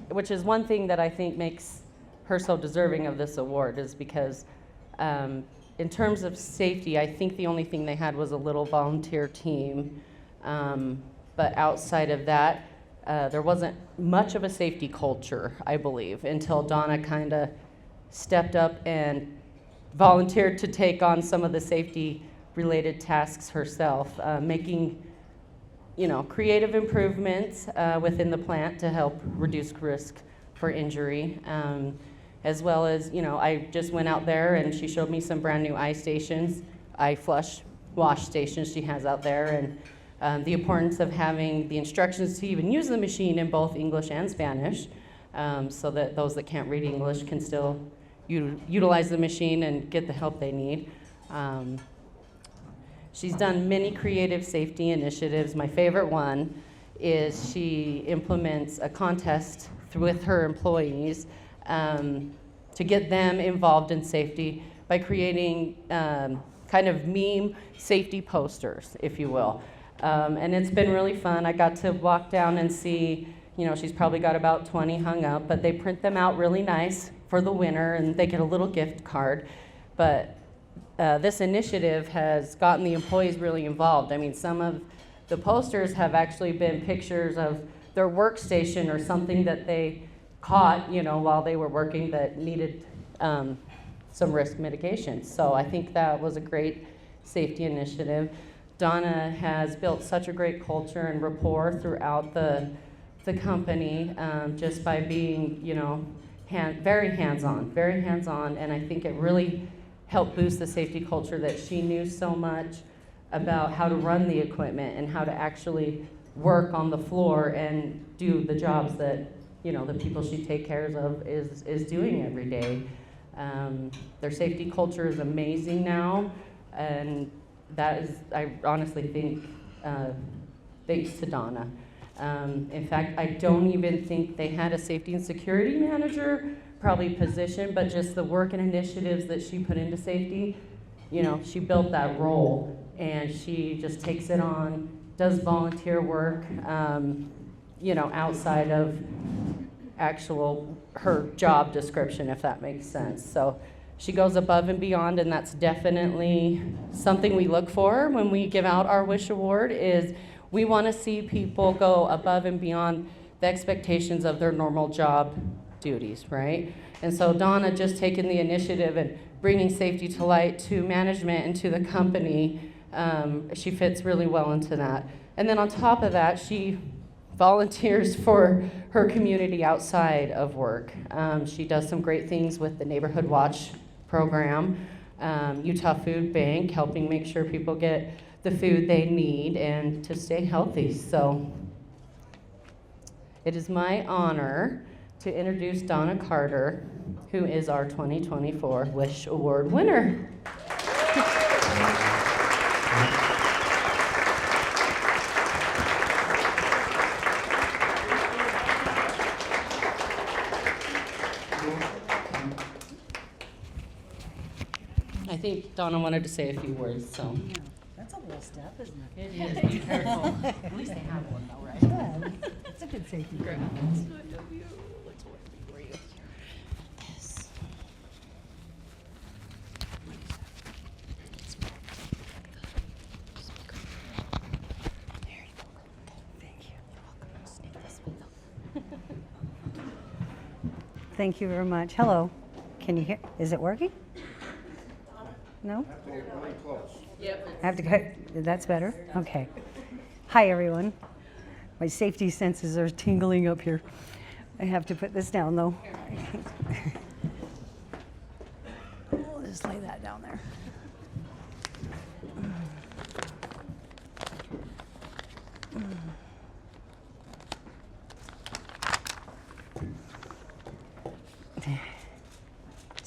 which is one thing that I think makes her so deserving of this award, is because in terms of safety, I think the only thing they had was a little volunteer team, but outside of that, there wasn't much of a safety culture, I believe, until Donna kind of stepped up and volunteered to take on some of the safety-related tasks herself, making, creative improvements within the plant to help reduce risk for injury, as well as, I just went out there and she showed me some brand new eye wash stations she has out there, and the importance of having the instructions to even use the machine in both English and Spanish, so that those that can't read English can still utilize the machine and get the help they need. She's done many creative safety initiatives. My favorite one is she implements a contest with her employees to get them involved in safety by creating kind of meme safety posters, if you will. And it's been really fun. I got to walk down and see, she's probably got about 20 hung up, but they print them out really nice for the winner, and they get a little gift card. But this initiative has gotten the employees really involved. I mean, some of the posters have actually been pictures of their workstation or something that they caught, while they were working that needed some risk mitigation. So I think that was a great safety initiative. Donna has built such a great culture and rapport throughout the company, just by being, very hands-on, and I think it really helped boost the safety culture that she knew so much about how to run the equipment and how to actually work on the floor and do the jobs that, the people she takes care of is doing every day. Their safety culture is amazing now, and that is, I honestly think, thanks to Donna. In fact, I don't even think they had a safety and security manager probably position, but just the work and initiatives that she put into safety, she built that role, and she just takes it on, does volunteer work, outside of her job description, if that makes sense. So she goes above and beyond, and that's definitely something we look for when we give out our Wish Award. Is we want to see people go above and beyond the expectations of their normal job duties, right? And so Donna just taking the initiative and bringing safety to light to management and to the company, she fits really well into that. And then on top of that, she volunteers for her community outside of work. She does some great things with the Neighborhood Watch program, Utah Food Bank, helping make sure people get the food they need and to stay healthy. So it is my honor to introduce Donna Carter, who is our 2024 Wish Award winner. I think Donna wanted to say a few words, so. Yeah, that's a little step, isn't it? It is, be careful. At least they have one though, right? Yeah, it's a good safety. Great. Thank you very much. Hello. Can you hear? Is it working? No? Yep. I have to go. That's better? Okay. Hi, everyone. My safety senses are tingling up here. I have to put this down, though. I'll just lay that down there.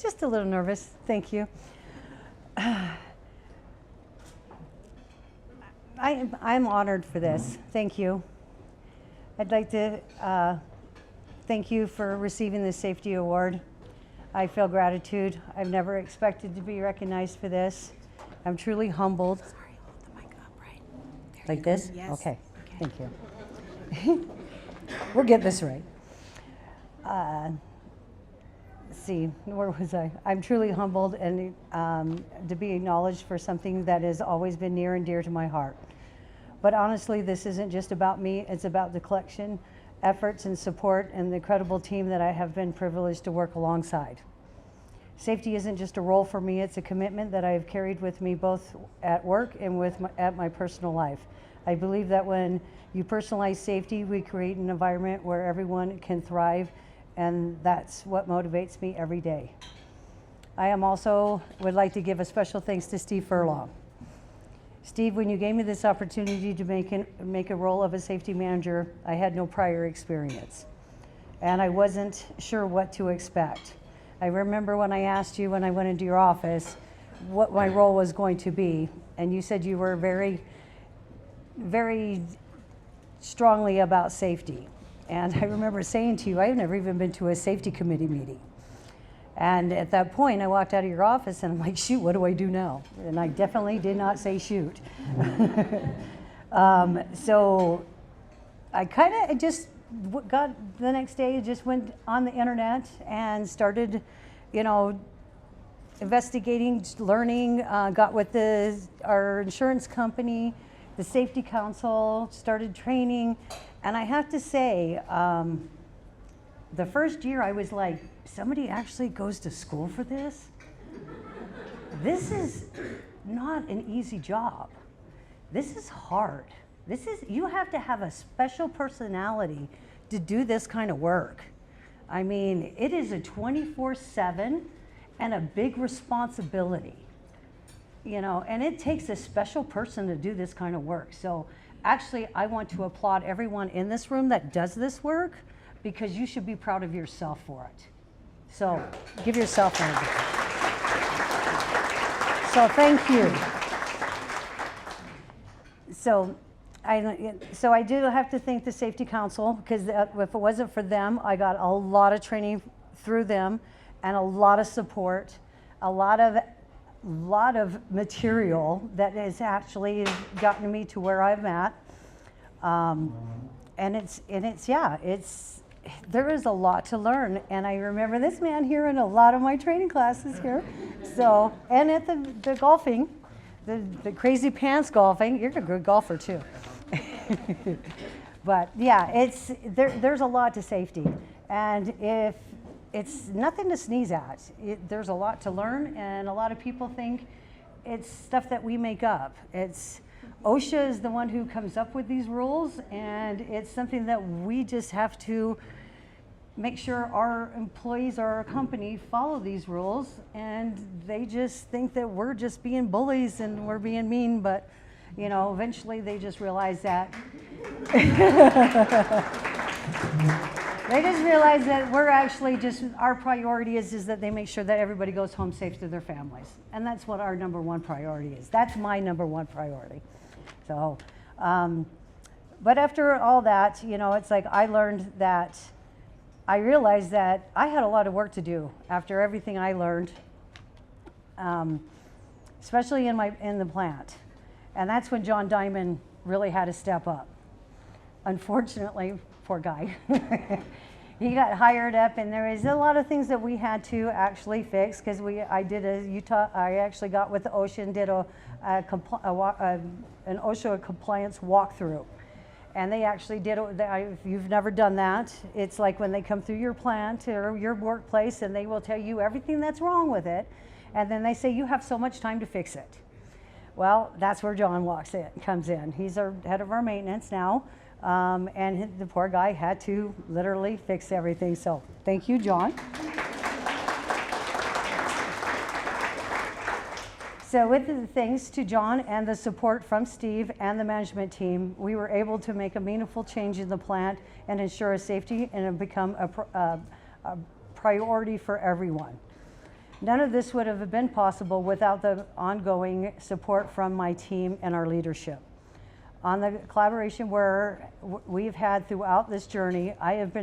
Just a little nervous. Thank you. I'm honored for this. Thank you. I'd like to thank you for receiving the Safety Award. I feel gratitude. I've never expected to be recognized for this. I'm truly humbled. Sorry, hold the mic up right there. Like this? Yes. Okay. Thank you. We'll get this right. Let's see, where was I? I'm truly humbled and to be acknowledged for something that has always been near and dear to my heart. But honestly, this isn't just about me. It's about the collection, efforts, and support, and the incredible team that I have been privileged to work alongside. Safety isn't just a role for me. It's a commitment that I have carried with me both at work and at my personal life. I believe that when you personalize safety, we create an environment where everyone can thrive, and that's what motivates me every day. I would like to give a special thanks to Steve Furlong. Steve, when you gave me this opportunity to make a role of a safety manager, I had no prior experience, and I wasn't sure what to expect. I remember when I asked you when I went into your office what my role was going to be, and you said you were very, very strongly about safety. And I remember saying to you, I've never even been to a safety committee meeting. And at that point, I walked out of your office and I'm like, shoot, what do I do now? And I definitely did not say shoot. So I kind of just got the next day, just went on the internet and started, investigating, learning, got with our insurance company, the Safety Council, started training. And I have to say, the first year I was like, somebody actually goes to school for this? This is not an easy job. This is hard. You have to have a special personality to do this kind of work. I mean, it is a 24/7 and a big responsibility, and it takes a special person to do this kind of work. So actually, I want to applaud everyone in this room that does this work, because you should be proud of yourself for it. So give yourself an applause. So thank you. So I do have to thank the Safety Council, because if it wasn't for them, I got a lot of training through them and a lot of support, a lot of material that has actually gotten me to where I'm at. And there is a lot to learn, and I remember this man here in a lot of my training classes here. So, and at the golfing, the crazy pants golfing, you're a good golfer too. But yeah, there's a lot to safety, and if it's nothing to sneeze at. There's a lot to learn, and a lot of people think it's stuff that we make up. OSHA is the one who comes up with these rules, and it's something that we just have to make sure our employees or our company follow these rules, and they just think that we're just being bullies and we're being mean, but eventually they just realize that they just realize that we're actually our priority is that they make sure that everybody goes home safe to their families. And that's what our number one priority is. That's my number one priority. So, but after all that, it's like I realized that I had a lot of work to do after everything I learned, especially in the plant. And that's when John Diamond really had to step up. Unfortunately, poor guy. He got hired up, and there is a lot of things that we had to actually fix because I actually got with the OSHA and did an OSHA compliance walkthrough. And they actually did it. If you've never done that, it's like when they come through your plant or your workplace, and they will tell you everything that's wrong with it, and then they say you have so much time to fix it. Well, that's where John comes in. He's our head of our maintenance now. And the poor guy had to literally fix everything. So thank you, John. So with the thanks to John and the support from Steve and the management team, we were able to make a meaningful change in the plant and ensure safety and become a priority for everyone. None of this would have been possible without the ongoing support from my team and our leadership. On the collaboration where we've had throughout this journey, I've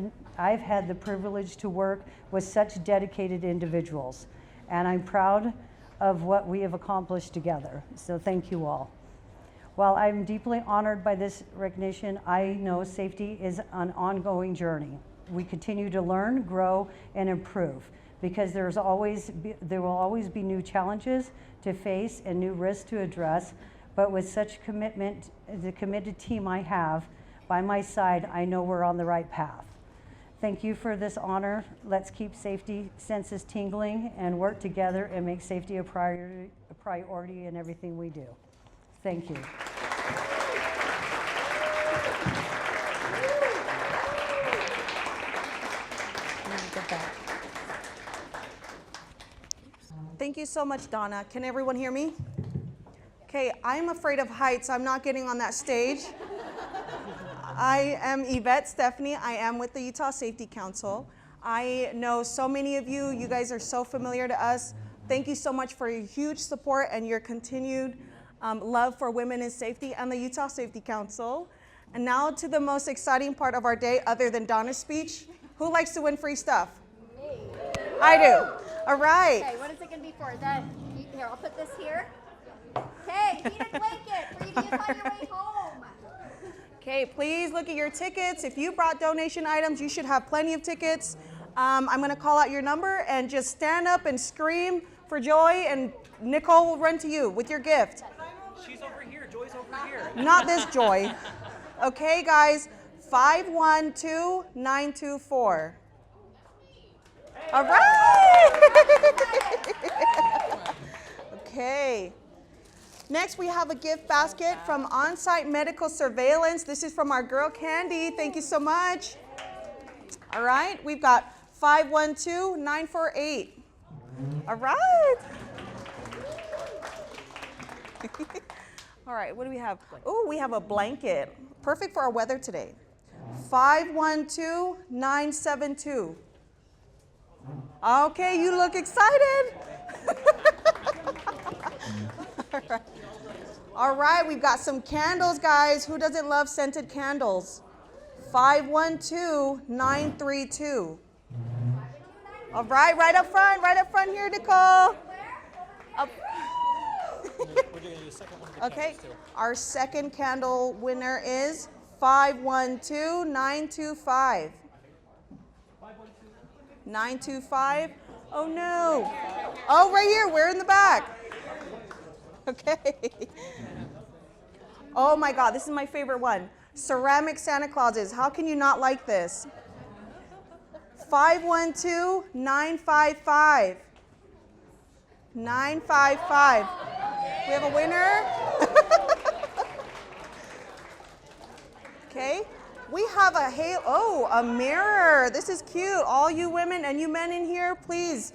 had the privilege to work with such dedicated individuals, and I'm proud of what we have accomplished together. So thank you all. While I'm deeply honored by this recognition, I know safety is an ongoing journey. We continue to learn, grow, and improve because there will always be new challenges to face and new risks to address. But with such commitment, the committed team I have by my side, I know we're on the right path. Thank you for this honor. Let's keep safety senses tingling and work together and make safety a priority in everything we do. Thank you. Thank you so much, Donna. Can everyone hear me? Okay, I'm afraid of heights. I'm not getting on that stage. I am Yvette Stephanie. I am with the Utah Safety Council. I know so many of you. You guys are so familiar to us. Thank you so much for your huge support and your continued love for women in safety and the Utah Safety Council. And now to the most exciting part of our day, other than Donna's speech. Who likes to win free stuff? Me. I do. All right. Okay, what is it going to be for? Here, I'll put this here. Okay, heated blanket for you to use on your way home. Okay, please look at your tickets. If you brought donation items, you should have plenty of tickets. I'm going to call out your number and just stand up and scream for joy, and Nicole will run to you with your gift. She's over here. Joy's over here. Not this Joy. Okay, guys, 512924. All right. Okay. Next, we have a gift basket from On-Site Medical Surveillance. This is from our girl, Candy. Thank you so much. All right, we've got 512948. All right. All right, what do we have? Oh, we have a blanket. Perfect for our weather today. 512972. Okay, you look excited. All right, we've got some candles, guys. Who doesn't love scented candles? 512932. All right, right up front here, Nicole. Okay, our second candle winner is 512925. 925. Oh no. Oh, right here. We're in the back. Okay. Oh my God, this is my favorite one. Ceramic Santa Clauses. How can you not like this? 512-955. 955. We have a winner. Okay. We have a a mirror. This is cute. All you women and you men in here, please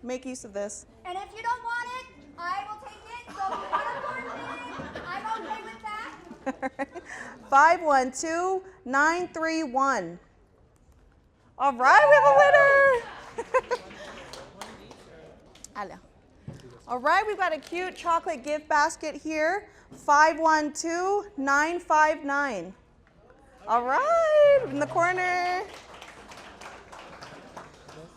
make use of this. And if you don't want it, I will take it. So if you want to force it, I'm okay with that. 512-931. All right, we have a winner. Hello. All right, we've got a cute chocolate gift basket here. 512-959. All right, in the corner.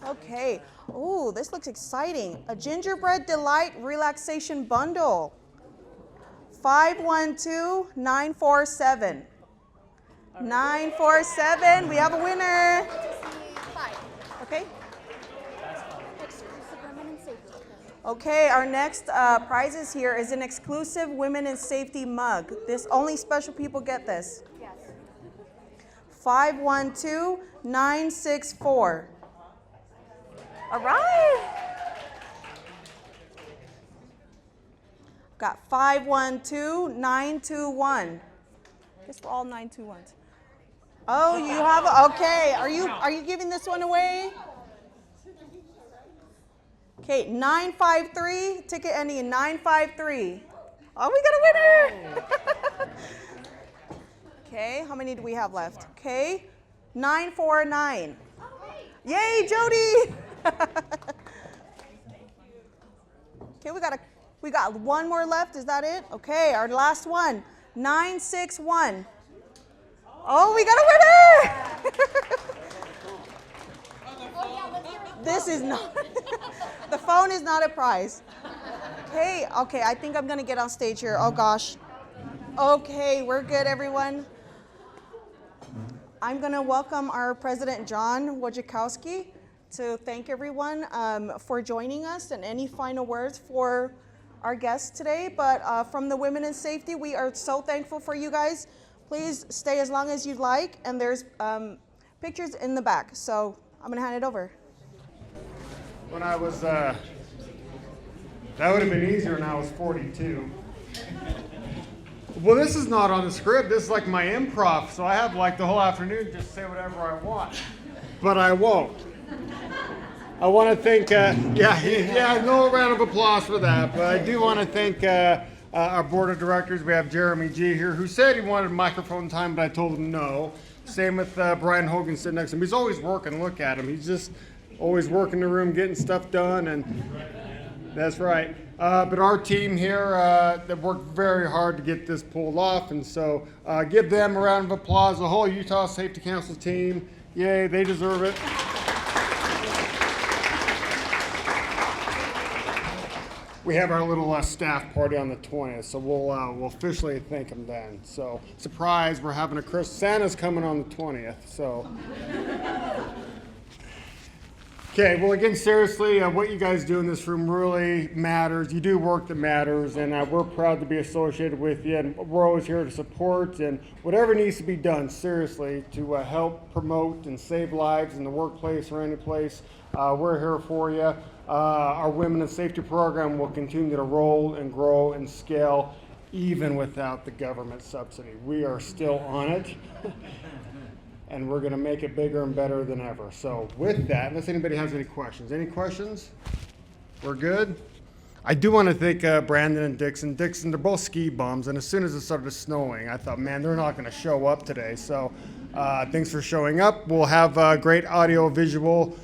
Okay. Oh, this looks exciting. A Gingerbread Delight Relaxation Bundle. 512-947. 947. We have a winner. Okay. Okay, our next prizes here is an exclusive Women in Safety mug. This only special people get this. Yes. 512-964. All right. Got 512-921. Guess we're all 921s. Oh, you have okay. Are you giving this one away? Okay, 953, ticket ending in 953. Oh, we got a winner. Okay, how many do we have left? Okay, 949. Yay, Jody. Okay, we got one more left. Is that it? Okay, our last one. 961. Oh, we got a winner. This is not. The phone is not a prize. Okay, I think I'm gonna get on stage here. Oh gosh. Okay, we're good, everyone. I'm gonna welcome our President, John Wojciechowski, to thank everyone for joining us, and any final words for our guests today. But from the Women in Safety, we are so thankful for you guys. Please stay as long as you'd like, and there's pictures in the back. So I'm gonna hand it over. When I was, that would have been easier when I was 42. Well, this is not on the script. This is like my improv, so I have like the whole afternoon to just say whatever I want. But I won't. I want to thank, no round of applause for that. But I do want to thank our board of directors. We have Jeremy G here, who said he wanted microphone time, but I told him no. Same with Brian Hogan sitting next to him. He's always working. Look at him. He's just always working the room, getting stuff done, and that's right. But our team here, that worked very hard to get this pulled off, and so give them a round of applause. The whole Utah Safety Council team, yay, they deserve it. We have our little staff party on the 20th, so we'll officially thank them then. So, surprise, we're having Santa's coming on the 20th, so. Okay, well, again, seriously, what you guys do in this room really matters. You do work that matters, and we're proud to be associated with you, and we're always here to support, and whatever needs to be done, seriously, to help promote and save lives in the workplace or any place, we're here for you. Our Women in Safety program will continue to roll and grow and scale, even without the government subsidy. We are still on it. And we're going to make it bigger and better than ever. So with that, unless anybody has any questions. Any questions? We're good? I do want to thank Brandon and Dixon. Dixon, they're both ski bums, and as soon as it started snowing, I thought, man, they're not going to show up today. So thanks for showing up. We'll have a great audio-visual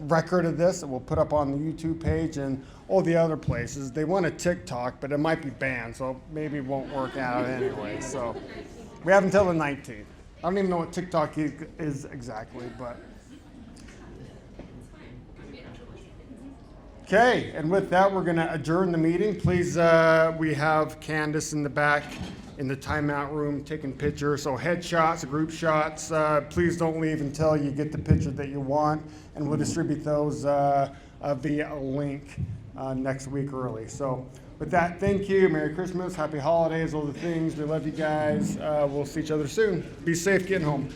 record of this that we'll put up on the YouTube page and all the other places. They want a TikTok, but it might be banned, so maybe it won't work out anyway. So we have until the 19th. I don't even know what TikTok is exactly, but. Okay, and with that, we're going to adjourn the meeting. Please, we have Candace in the back in the timeout room taking pictures. So headshots, group shots, please don't leave until you get the picture that you want, and we'll distribute those via a link next week early. So with that, thank you. Merry Christmas, Happy Holidays, all the things. We love you guys. We'll see each other soon. Be safe getting home.